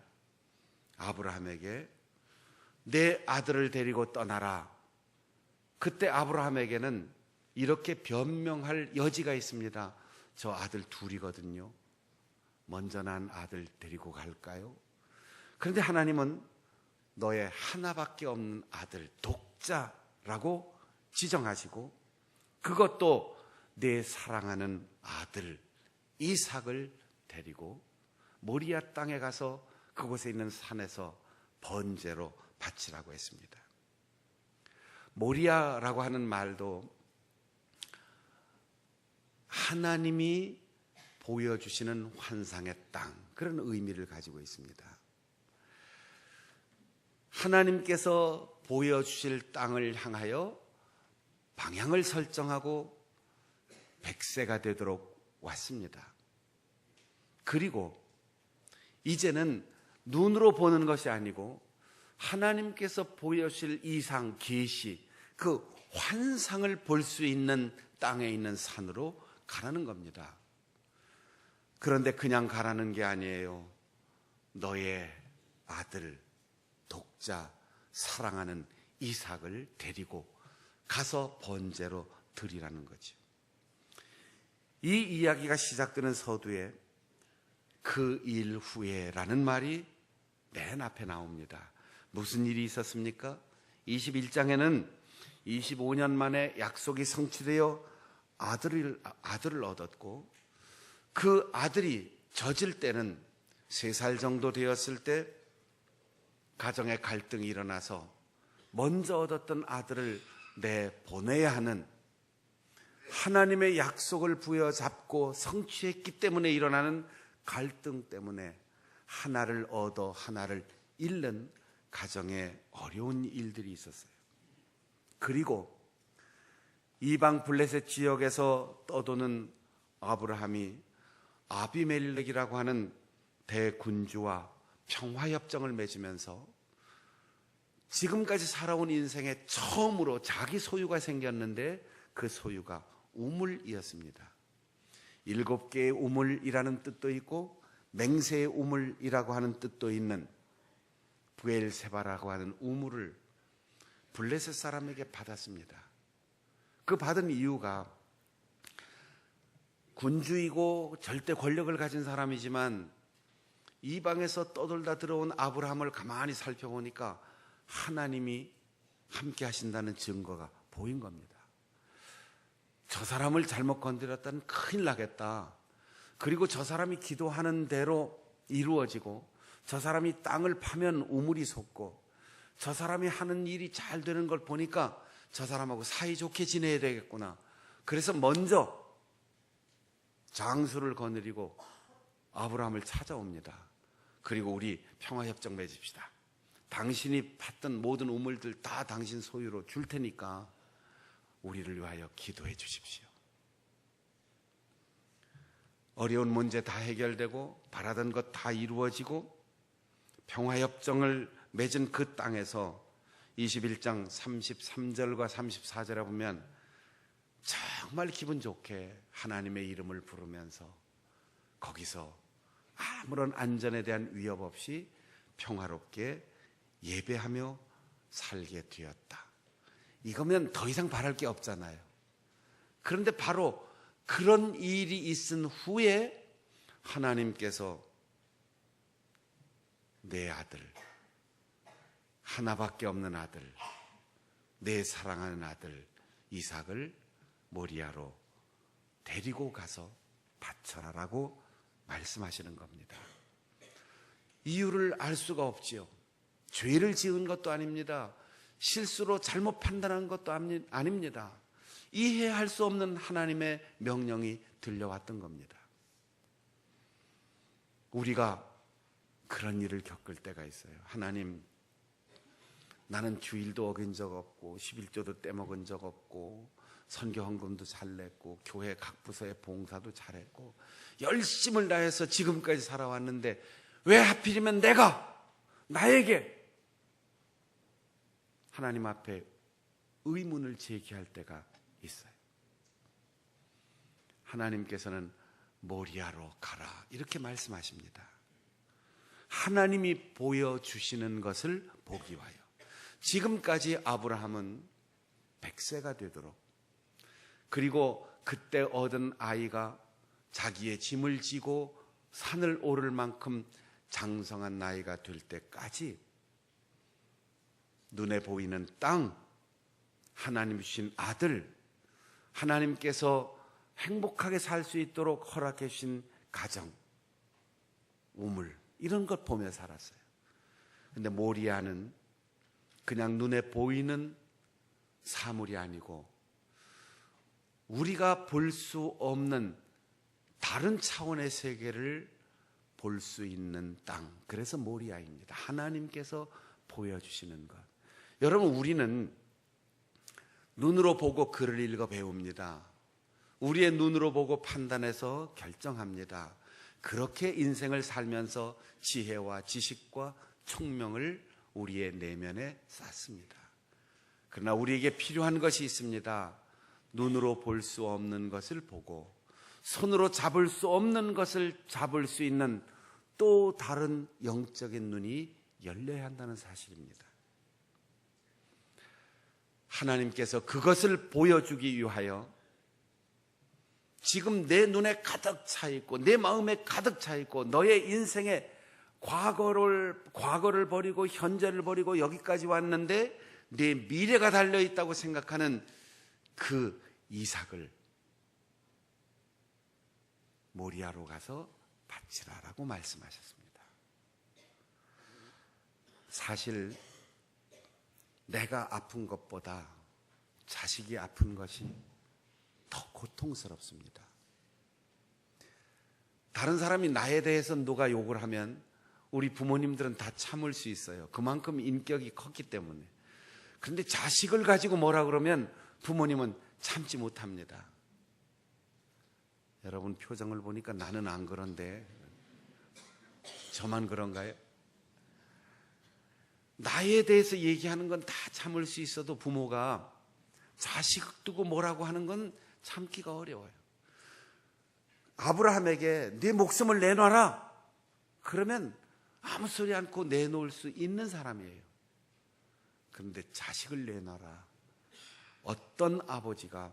아브라함에게 내 아들을 데리고 떠나라. 그때 아브라함에게는 이렇게 변명할 여지가 있습니다. 저 아들 둘이거든요. 먼저 난 아들 데리고 갈까요? 그런데 하나님은 너의 하나밖에 없는 아들 독자라고 지정하시고 그것도 내 사랑하는 아들 이삭을 데리고 모리아 땅에 가서 그곳에 있는 산에서 번제로 바치라고 했습니다. 모리아라고 하는 말도 하나님이 보여주시는 환상의 땅, 그런 의미를 가지고 있습니다. 하나님께서 보여주실 땅을 향하여 방향을 설정하고 100세가 되도록 왔습니다. 그리고 이제는 눈으로 보는 것이 아니고 하나님께서 보여주실 이상 계시, 그 환상을 볼 수 있는 땅에 있는 산으로 가라는 겁니다. 그런데 그냥 가라는 게 아니에요. 너의 아들 독자 사랑하는 이삭을 데리고 가서 번제로 드리라는 거죠. 이 이야기가 시작되는 서두에 그 일 후에라는 말이 맨 앞에 나옵니다. 무슨 일이 있었습니까? 21장에는 25년 만에 약속이 성취되어 아들을 얻었고, 그 아들이 젖을 때는 3살 정도 되었을 때 가정의 갈등이 일어나서 먼저 얻었던 아들을 내보내야 하는, 하나님의 약속을 부여잡고 성취했기 때문에 일어나는 갈등 때문에 하나를 얻어 하나를 잃는 가정에 어려운 일들이 있었어요. 그리고 이방 블레셋 지역에서 떠도는 아브라함이 아비멜렉이라고 하는 대군주와 평화협정을 맺으면서 지금까지 살아온 인생에 처음으로 자기 소유가 생겼는데 그 소유가 우물이었습니다. 7개의 우물이라는 뜻도 있고 맹세의 우물이라고 하는 뜻도 있는 부엘세바라고 하는 우물을 블레셋 사람에게 받았습니다. 그 받은 이유가 군주이고 절대 권력을 가진 사람이지만 이방에서 떠돌다 들어온 아브라함을 가만히 살펴보니까 하나님이 함께 하신다는 증거가 보인 겁니다. 저 사람을 잘못 건드렸다면 큰일 나겠다. 그리고 저 사람이 기도하는 대로 이루어지고, 저 사람이 땅을 파면 우물이 솟고, 저 사람이 하는 일이 잘 되는 걸 보니까 저 사람하고 사이좋게 지내야 되겠구나. 그래서 먼저 장수를 거느리고 아브라함을 찾아옵니다. 그리고 우리 평화협정 맺읍시다. 당신이 팠던 모든 우물들 다 당신 소유로 줄 테니까 우리를 위하여 기도해 주십시오. 어려운 문제 다 해결되고 바라던 것 다 이루어지고 평화협정을 맺은 그 땅에서 21장 33절과 34절에 보면 정말 기분 좋게 하나님의 이름을 부르면서 거기서 아무런 안전에 대한 위협 없이 평화롭게 예배하며 살게 되었다. 이거면 더 이상 바랄 게 없잖아요. 그런데 바로 그런 일이 있은 후에 하나님께서 내 아들, 하나밖에 없는 아들, 내 사랑하는 아들 이삭을 모리아로 데리고 가서 바쳐라라고 말씀하시는 겁니다. 이유를 알 수가 없지요. 죄를 지은 것도 아닙니다. 실수로 잘못 판단한 것도 아닙니다. 이해할 수 없는 하나님의 명령이 들려왔던 겁니다. 우리가 그런 일을 겪을 때가 있어요. 하나님, 나는 주일도 어긴 적 없고 11조도 떼먹은 적 없고 선교 헌금도 잘 냈고 교회 각 부서의 봉사도 잘했고 열심을 다해서 지금까지 살아왔는데 왜 하필이면 나에게 하나님 앞에 의문을 제기할 때가 있어요. 하나님께서는 모리아로 가라 이렇게 말씀하십니다. 하나님이 보여주시는 것을 보기 위하여. 지금까지 아브라함은 100세가 되도록, 그리고 그때 얻은 아이가 자기의 짐을 지고 산을 오를 만큼 장성한 나이가 될 때까지 눈에 보이는 땅, 하나님 주신 아들, 하나님께서 행복하게 살 수 있도록 허락해 주신 가정, 우물, 이런 것 보며 살았어요. 근데 모리아는 그냥 눈에 보이는 사물이 아니고 우리가 볼 수 없는 다른 차원의 세계를 볼 수 있는 땅, 그래서 모리아입니다. 하나님께서 보여주시는 것. 여러분, 우리는 눈으로 보고 글을 읽어 배웁니다. 우리의 눈으로 보고 판단해서 결정합니다. 그렇게 인생을 살면서 지혜와 지식과 총명을 우리의 내면에 쌓습니다. 그러나 우리에게 필요한 것이 있습니다. 눈으로 볼 수 없는 것을 보고 손으로 잡을 수 없는 것을 잡을 수 있는 또 다른 영적인 눈이 열려야 한다는 사실입니다. 하나님께서 그것을 보여주기 위하여 지금 내 눈에 가득 차 있고 내 마음에 가득 차 있고 너의 인생에 과거를 버리고 현재를 버리고 여기까지 왔는데 내 미래가 달려있다고 생각하는 그 이삭을 모리아로 가서 바치라라고 말씀하셨습니다. 사실 내가 아픈 것보다 자식이 아픈 것이 더 고통스럽습니다. 다른 사람이 나에 대해서 누가 욕을 하면 우리 부모님들은 다 참을 수 있어요. 그만큼 인격이 컸기 때문에. 그런데 자식을 가지고 뭐라 그러면 부모님은 참지 못합니다. 여러분 표정을 보니까 나는 안 그런데 저만 그런가요? 나에 대해서 얘기하는 건 다 참을 수 있어도 부모가 자식 두고 뭐라고 하는 건 참기가 어려워요. 아브라함에게 네 목숨을 내놔라. 그러면 아무 소리 않고 내놓을 수 있는 사람이에요. 그런데 자식을 내놔라. 어떤 아버지가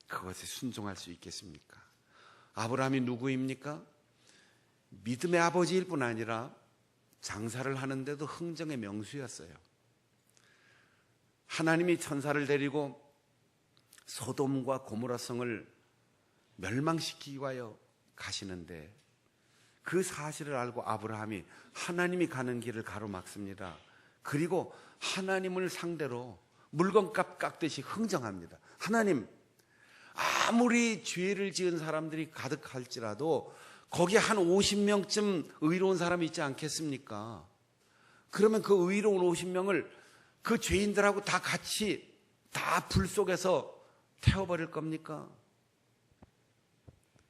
그것에 순종할 수 있겠습니까? 아브라함이 누구입니까? 믿음의 아버지일 뿐 아니라 장사를 하는데도 흥정의 명수였어요. 하나님이 천사를 데리고 소돔과 고모라 성을 멸망시키기 위하여 가시는데 그 사실을 알고 아브라함이 하나님이 가는 길을 가로막습니다. 그리고 하나님을 상대로 물건값 깎듯이 흥정합니다. 하나님, 아무리 죄를 지은 사람들이 가득할지라도 거기에 한 50명쯤 의로운 사람이 있지 않겠습니까? 그러면 그 의로운 50명을 그 죄인들하고 다 같이 다 불 속에서 태워버릴 겁니까?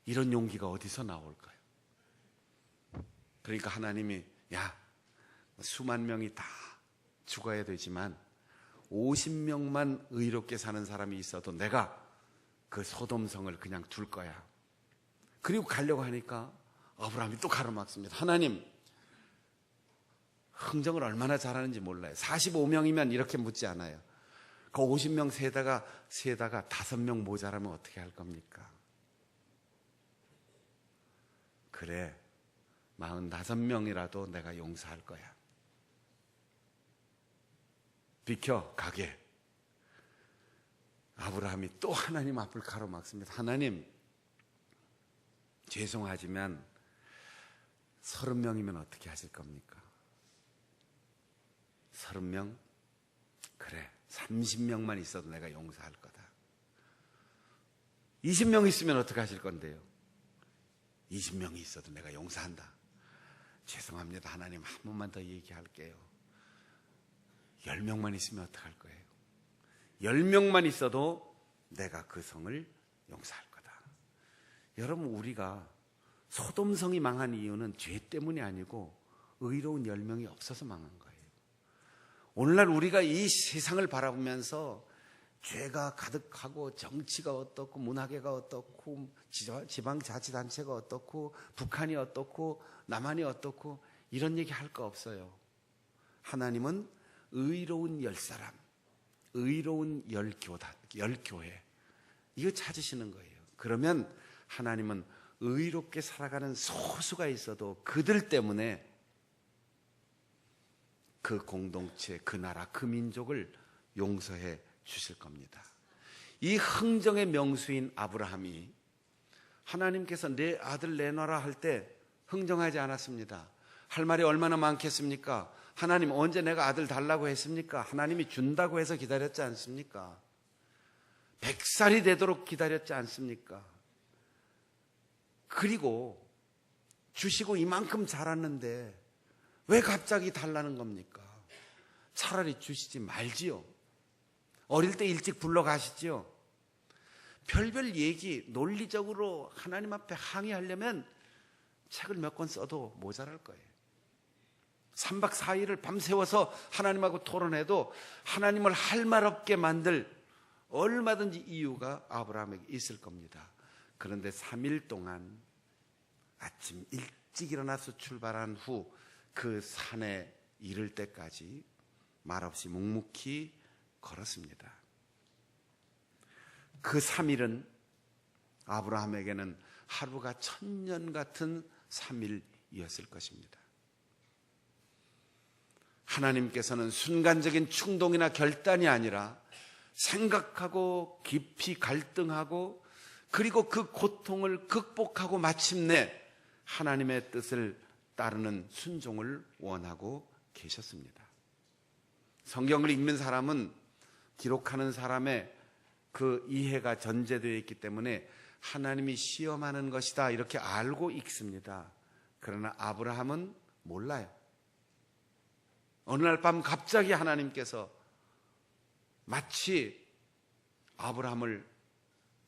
이런 용기가 어디서 나올까요? 그러니까 하나님이 수만 명이 다 죽어야 되지만 50명만 의롭게 사는 사람이 있어도 내가 그 소돔성을 그냥 둘 거야. 그리고 가려고 하니까 아브라함이 또 가로막습니다. 하나님, 흥정을 얼마나 잘하는지 몰라요. 45명이면 이렇게 묻지 않아요. 그 50명 세다가 5명 모자라면 어떻게 할 겁니까? 그래, 45명이라도 내가 용서할 거야. 비켜 가게. 아브라함이 또 하나님 앞을 가로막습니다. 하나님, 죄송하지만 30명이면 어떻게 하실 겁니까? 30명? 그래, 30명만 있어도 내가 용서할 거다. 20명 있으면 어떻게 하실 건데요? 20명이 있어도 내가 용서한다. 죄송합니다. 하나님, 한 번만 더 얘기할게요. 10명만 있으면 어떡할 거예요? 10명만 있어도 내가 그 성을 용서할 거다. 여러분, 우리가 소돔성이 망한 이유는 죄 때문이 아니고 의로운 10명이 없어서 망한 거예요. 오늘날 우리가 이 세상을 바라보면서 죄가 가득하고 정치가 어떻고 문화계가 어떻고 지방자치단체가 어떻고 북한이 어떻고 남한이 어떻고 이런 얘기 할 거 없어요. 하나님은 의로운 10사람, 의로운 10교회 이거 찾으시는 거예요. 그러면 하나님은 의롭게 살아가는 소수가 있어도 그들 때문에 그 공동체, 그 나라, 그 민족을 용서해 주실 겁니다. 이 흥정의 명수인 아브라함이 하나님께서 내 아들 내놔라 할 때 흥정하지 않았습니다. 할 말이 얼마나 많겠습니까? 하나님, 언제 내가 아들 달라고 했습니까? 하나님이 준다고 해서 기다렸지 않습니까? 100살이 되도록 기다렸지 않습니까? 그리고 주시고 이만큼 자랐는데 왜 갑자기 달라는 겁니까? 차라리 주시지 말지요. 어릴 때 일찍 불러가시지요. 별별 얘기, 논리적으로 하나님 앞에 항의하려면 책을 몇 권 써도 모자랄 거예요. 3박 4일을 밤새워서 하나님하고 토론해도 하나님을 할 말 없게 만들 얼마든지 이유가 아브라함에게 있을 겁니다. 그런데 3일 동안 아침 일찍 일어나서 출발한 후 그 산에 이를 때까지 말없이 묵묵히 걸었습니다. 그 3일은 아브라함에게는 하루가 1000년 같은 3일이었을 것입니다. 하나님께서는 순간적인 충동이나 결단이 아니라 생각하고 깊이 갈등하고 그리고 그 고통을 극복하고 마침내 하나님의 뜻을 따르는 순종을 원하고 계셨습니다. 성경을 읽는 사람은 기록하는 사람의 그 이해가 전제되어 있기 때문에 하나님이 시험하는 것이다 이렇게 알고 읽습니다. 그러나 아브라함은 몰라요. 어느 날 밤 갑자기 하나님께서 마치 아브라함을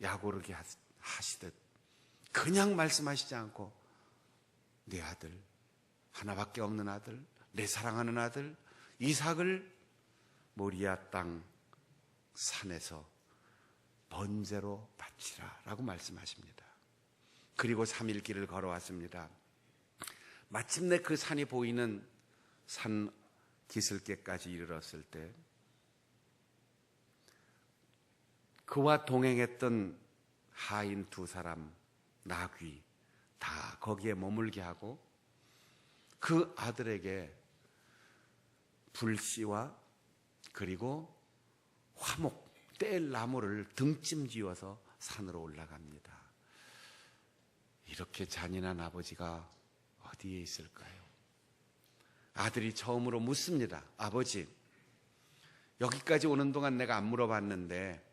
약오르게 하시듯 그냥 말씀하시지 않고 내 아들, 하나밖에 없는 아들, 내 사랑하는 아들 이삭을 모리아 땅 산에서 번제로 바치라 라고 말씀하십니다. 그리고 3일 길을 걸어왔습니다. 마침내 그 산이 보이는 산 기슭께까지 이르렀을 때 그와 동행했던 하인 2사람, 나귀 다 거기에 머물게 하고 그 아들에게 불씨와 그리고 화목, 뗄 나무를 등짐 지어서 산으로 올라갑니다. 이렇게 잔인한 아버지가 어디에 있을까요? 아들이 처음으로 묻습니다. 아버지, 여기까지 오는 동안 내가 안 물어봤는데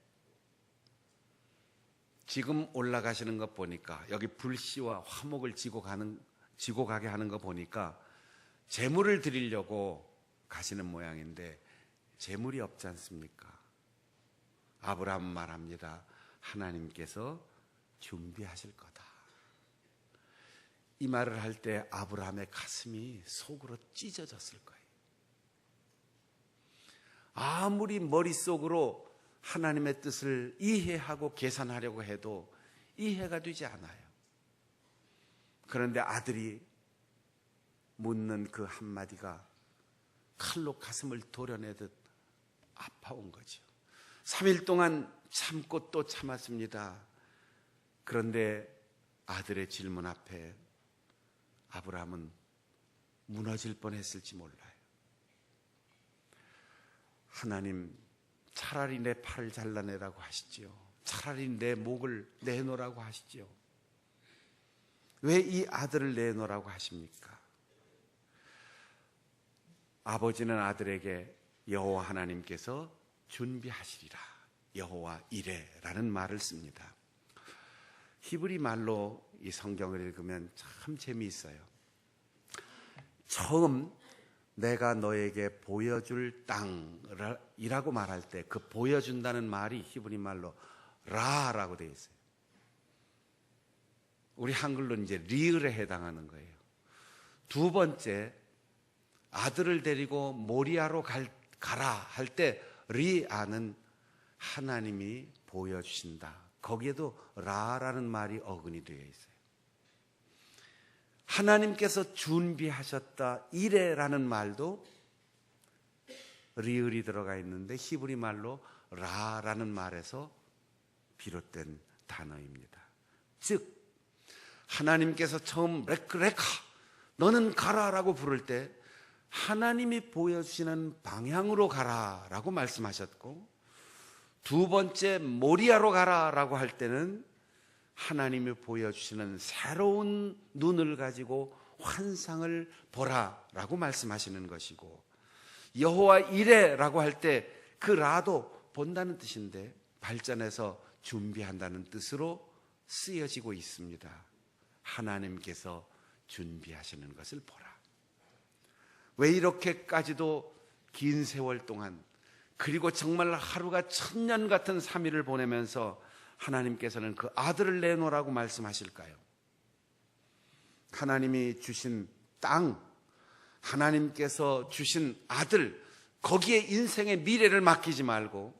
지금 올라가시는 것 보니까 여기 불씨와 화목을 지고 가게 하는 거 보니까 제물을 드리려고 가시는 모양인데 제물이 없지 않습니까? 아브라함 말합니다. 하나님께서 준비하실 거다. 이 말을 할 때 아브라함의 가슴이 속으로 찢어졌을 거예요. 아무리 머릿속으로 하나님의 뜻을 이해하고 계산하려고 해도 이해가 되지 않아요. 그런데 아들이 묻는 그 한마디가 칼로 가슴을 도려내듯 아파온 거죠. 3일 동안 참고 또 참았습니다. 그런데 아들의 질문 앞에 아브라함은 무너질 뻔했을지 몰라요. 하나님, 차라리 내 팔을 잘라내라고 하시지요. 차라리 내 목을 내놓으라고 하시지요. 왜 이 아들을 내놓으라고 하십니까? 아버지는 아들에게 여호와 하나님께서 준비하시리라, 여호와 이레라는 말을 씁니다. 히브리 말로 이 성경을 읽으면 참 재미있어요. 처음 내가 너에게 보여줄 땅이라고 말할 때 그 보여준다는 말이 히브리 말로 라라고 되어 있어요. 우리 한글로 이제 리을에 해당하는 거예요. 2번째, 아들을 데리고 모리아로 가라 할 때 리아는 하나님이 보여주신다. 거기에도 라라는 말이 어근이 되어 있어요. 하나님께서 준비하셨다 이레라는 말도 리을이 들어가 있는데 히브리 말로 라라는 말에서 비롯된 단어입니다. 즉 하나님께서 처음 레카 너는 가라라고 부를 때 하나님이 보여주시는 방향으로 가라라고 말씀하셨고, 2번째 모리아로 가라라고 할 때는 하나님이 보여주시는 새로운 눈을 가지고 환상을 보라라고 말씀하시는 것이고, 여호와 이레라고 할 때 그 라도 본다는 뜻인데 발전해서 준비한다는 뜻으로 쓰여지고 있습니다. 하나님께서 준비하시는 것을 보라. 왜 이렇게까지도 긴 세월 동안, 그리고 정말 하루가 1000년 같은 3일을 보내면서 하나님께서는 그 아들을 내놓으라고 말씀하실까요? 하나님이 주신 땅, 하나님께서 주신 아들, 거기에 인생의 미래를 맡기지 말고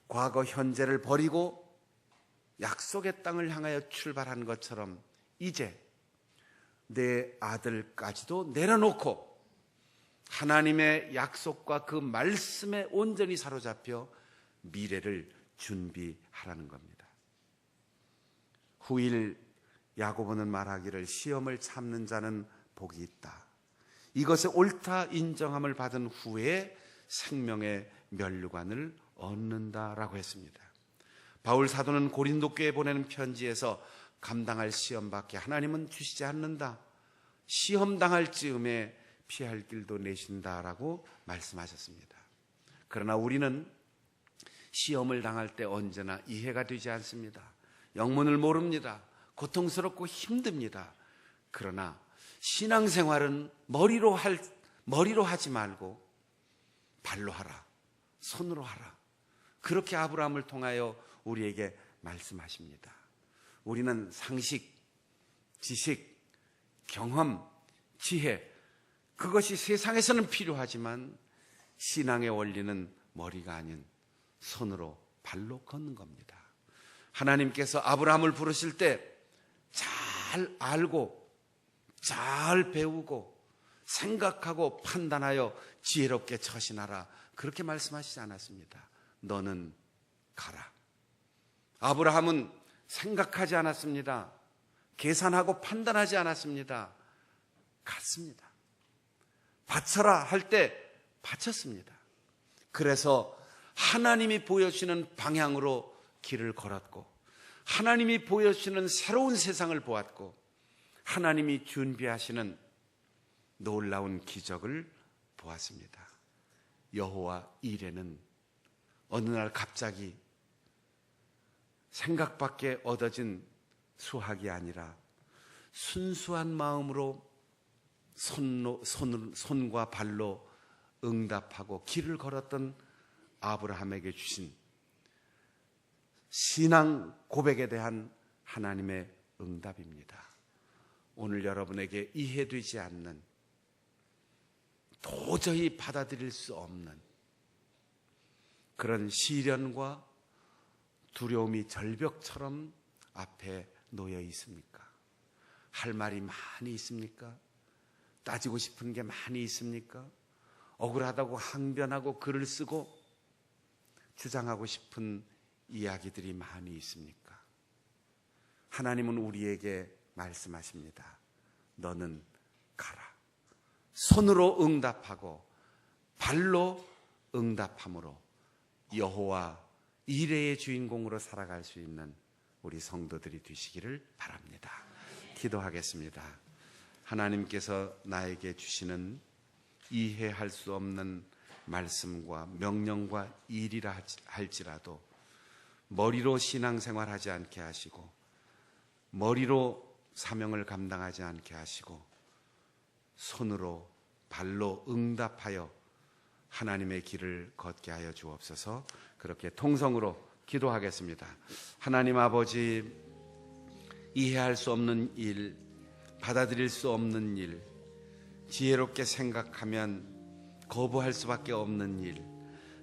과거 현재를 버리고 약속의 땅을 향하여 출발한 것처럼 이제 내 아들까지도 내려놓고 하나님의 약속과 그 말씀에 온전히 사로잡혀 미래를 준비하라는 겁니다. 후일 야고보는 말하기를 시험을 참는 자는 복이 있다. 이것에 옳다 인정함을 받은 후에 생명의 면류관을 얻는다라고 했습니다. 바울 사도는 고린도 교회에 보내는 편지에서 감당할 시험밖에 하나님은 주시지 않는다. 시험 당할 즈음에 피할 길도 내신다라고 말씀하셨습니다. 그러나 우리는 시험을 당할 때 언제나 이해가 되지 않습니다. 영문을 모릅니다. 고통스럽고 힘듭니다. 그러나 신앙생활은 머리로 하지 말고 발로 하라, 손으로 하라. 그렇게 아브라함을 통하여 우리에게 말씀하십니다. 우리는 상식, 지식, 경험, 지혜, 그것이 세상에서는 필요하지만 신앙의 원리는 머리가 아닌 손으로 발로 걷는 겁니다. 하나님께서 아브라함을 부르실 때 잘 알고 잘 배우고 생각하고 판단하여 지혜롭게 처신하라, 그렇게 말씀하시지 않았습니다. 너는 가라. 아브라함은 생각하지 않았습니다. 계산하고 판단하지 않았습니다. 갔습니다. 바쳐라 할 때 바쳤습니다. 그래서 하나님이 보여주시는 방향으로 길을 걸었고, 하나님이 보여주시는 새로운 세상을 보았고, 하나님이 준비하시는 놀라운 기적을 보았습니다. 여호와 일에는 어느 날 갑자기 생각밖에 얻어진 수학이 아니라 순수한 마음으로 손과 발로 응답하고 길을 걸었던 아브라함에게 주신 신앙 고백에 대한 하나님의 응답입니다. 오늘 여러분에게 이해되지 않는, 도저히 받아들일 수 없는 그런 시련과 두려움이 절벽처럼 앞에 놓여 있습니까? 할 말이 많이 있습니까? 따지고 싶은 게 많이 있습니까? 억울하다고 항변하고 글을 쓰고 주장하고 싶은 이야기들이 많이 있습니까? 하나님은 우리에게 말씀하십니다. 너는 가라. 손으로 응답하고 발로 응답함으로 여호와 이레의 주인공으로 살아갈 수 있는 우리 성도들이 되시기를 바랍니다. 기도하겠습니다. 하나님께서 나에게 주시는 이해할 수 없는 말씀과 명령과 일이라 할지라도 머리로 신앙생활하지 않게 하시고, 머리로 사명을 감당하지 않게 하시고, 손으로 발로 응답하여 하나님의 길을 걷게 하여 주옵소서. 그렇게 통성으로 기도하겠습니다. 하나님 아버지, 이해할 수 없는 일, 받아들일 수 없는 일, 지혜롭게 생각하면 거부할 수밖에 없는 일,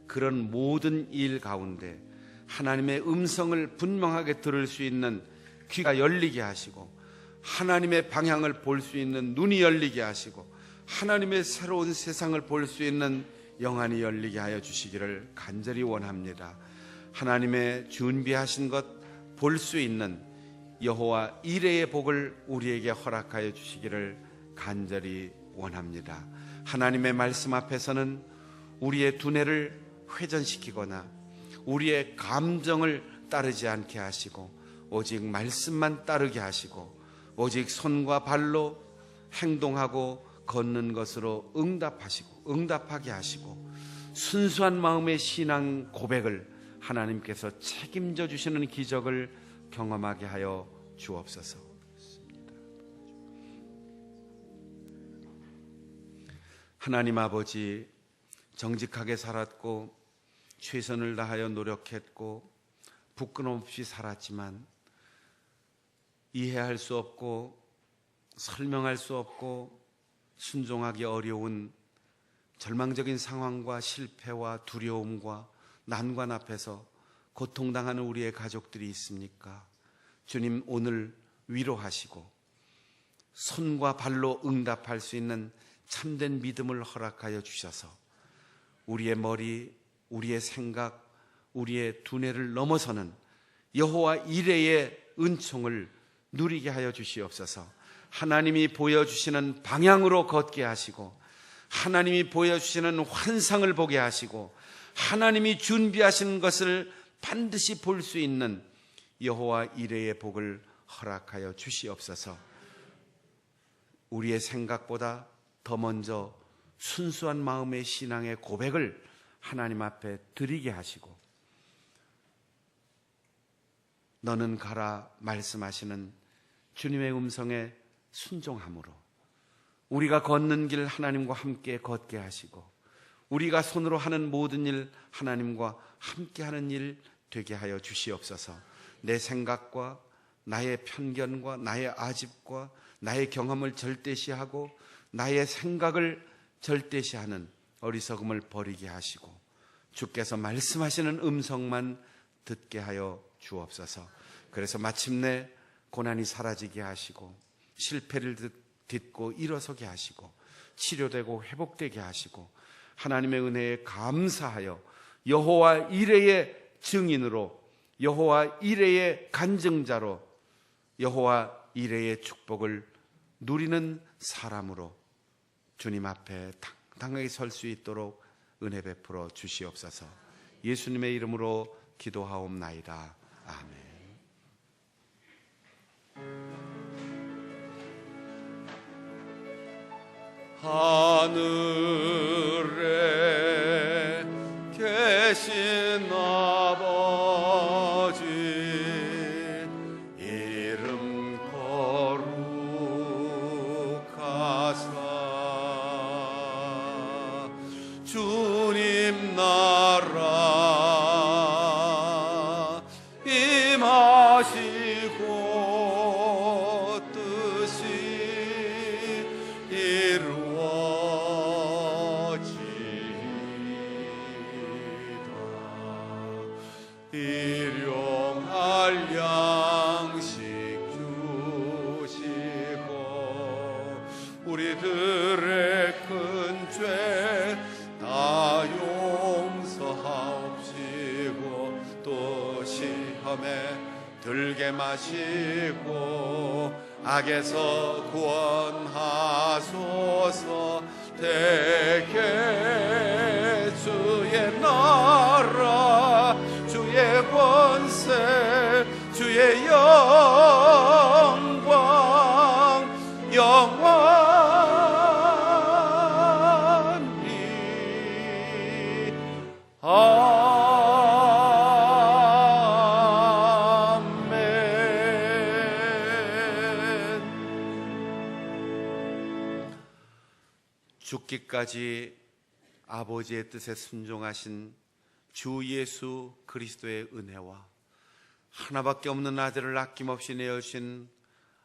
그런 모든 일 가운데 하나님의 음성을 분명하게 들을 수 있는 귀가 열리게 하시고, 하나님의 방향을 볼 수 있는 눈이 열리게 하시고, 하나님의 새로운 세상을 볼 수 있는 영안이 열리게 하여 주시기를 간절히 원합니다. 하나님의 준비하신 것 볼 수 있는 여호와 이레의 복을 우리에게 허락하여 주시기를 간절히 원합니다. 하나님의 말씀 앞에서는 우리의 두뇌를 회전시키거나 우리의 감정을 따르지 않게 하시고, 오직 말씀만 따르게 하시고, 오직 손과 발로 행동하고 걷는 것으로 응답하게 하시고, 순수한 마음의 신앙 고백을 하나님께서 책임져 주시는 기적을 경험하게 하여 주옵소서. 하나님 아버지, 정직하게 살았고 최선을 다하여 노력했고 부끄럼 없이 살았지만 이해할 수 없고 설명할 수 없고 순종하기 어려운 절망적인 상황과 실패와 두려움과 난관 앞에서 고통당하는 우리의 가족들이 있습니까? 주님, 오늘 위로하시고 손과 발로 응답할 수 있는 참된 믿음을 허락하여 주셔서 우리의 머리, 우리의 생각, 우리의 두뇌를 넘어서는 여호와 이레의 은총을 누리게 하여 주시옵소서. 하나님이 보여주시는 방향으로 걷게 하시고, 하나님이 보여주시는 환상을 보게 하시고, 하나님이 준비하신 것을 반드시 볼 수 있는 여호와 이레의 복을 허락하여 주시옵소서. 우리의 생각보다 더 먼저 순수한 마음의 신앙의 고백을 하나님 앞에 드리게 하시고, 너는 가라 말씀하시는 주님의 음성에 순종함으로 우리가 걷는 길 하나님과 함께 걷게 하시고, 우리가 손으로 하는 모든 일 하나님과 함께 하는 일 되게 하여 주시옵소서. 내 생각과 나의 편견과 나의 아집과 나의 경험을 절대시하고 나의 생각을 절대시하는 어리석음을 버리게 하시고, 주께서 말씀하시는 음성만 듣게 하여 주옵소서. 그래서 마침내 고난이 사라지게 하시고, 실패를 딛고 일어서게 하시고, 치료되고 회복되게 하시고, 하나님의 은혜에 감사하여 여호와 이레의 증인으로, 여호와 이레의 간증자로, 여호와 이레의 축복을 누리는 사람으로 주님 앞에 당당하게 설 수 있도록 은혜 베풀어 주시옵소서. 예수님의 이름으로 기도하옵나이다. 아멘. 하늘에 계신 아버지, 이름 거룩하사 주님 나라 임하시고 뜻이 이루어지이다. 일용할 양식 주시고 우리들의 큰 죄 다 용서하옵시고 또 시험에 들게 마시고 악에서 구원하소서. 대개 주의 나라 주의 권세 주의 영광 영원히 아멘. 죽기까지 아버지의 뜻에 순종하신 주 예수 그리스도의 은혜와 하나밖에 없는 아들을 아낌없이 내어주신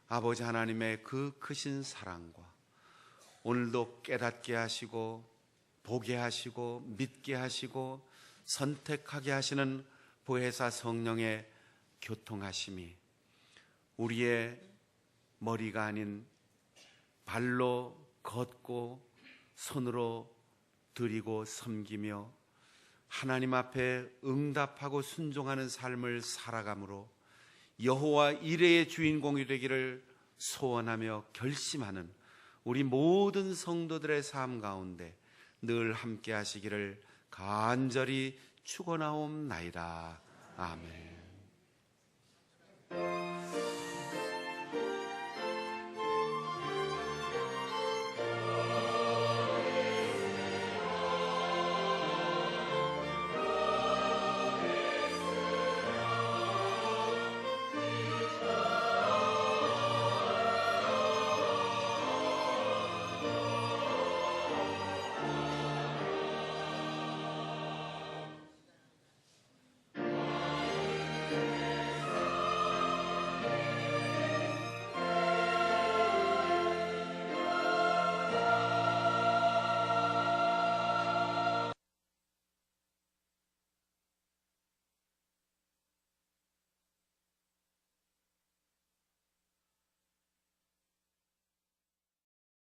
아버지 하나님의 그 크신 사랑과 오늘도 깨닫게 하시고 보게 하시고 믿게 하시고 선택하게 하시는 보혜사 성령의 교통하심이 우리의 머리가 아닌 발로 걷고 손으로 드리고 섬기며 하나님 앞에 응답하고 순종하는 삶을 살아감으로 여호와 이레의 주인공이 되기를 소원하며 결심하는 우리 모든 성도들의 삶 가운데 늘 함께 하시기를 간절히 축원하옵나이다. 아멘.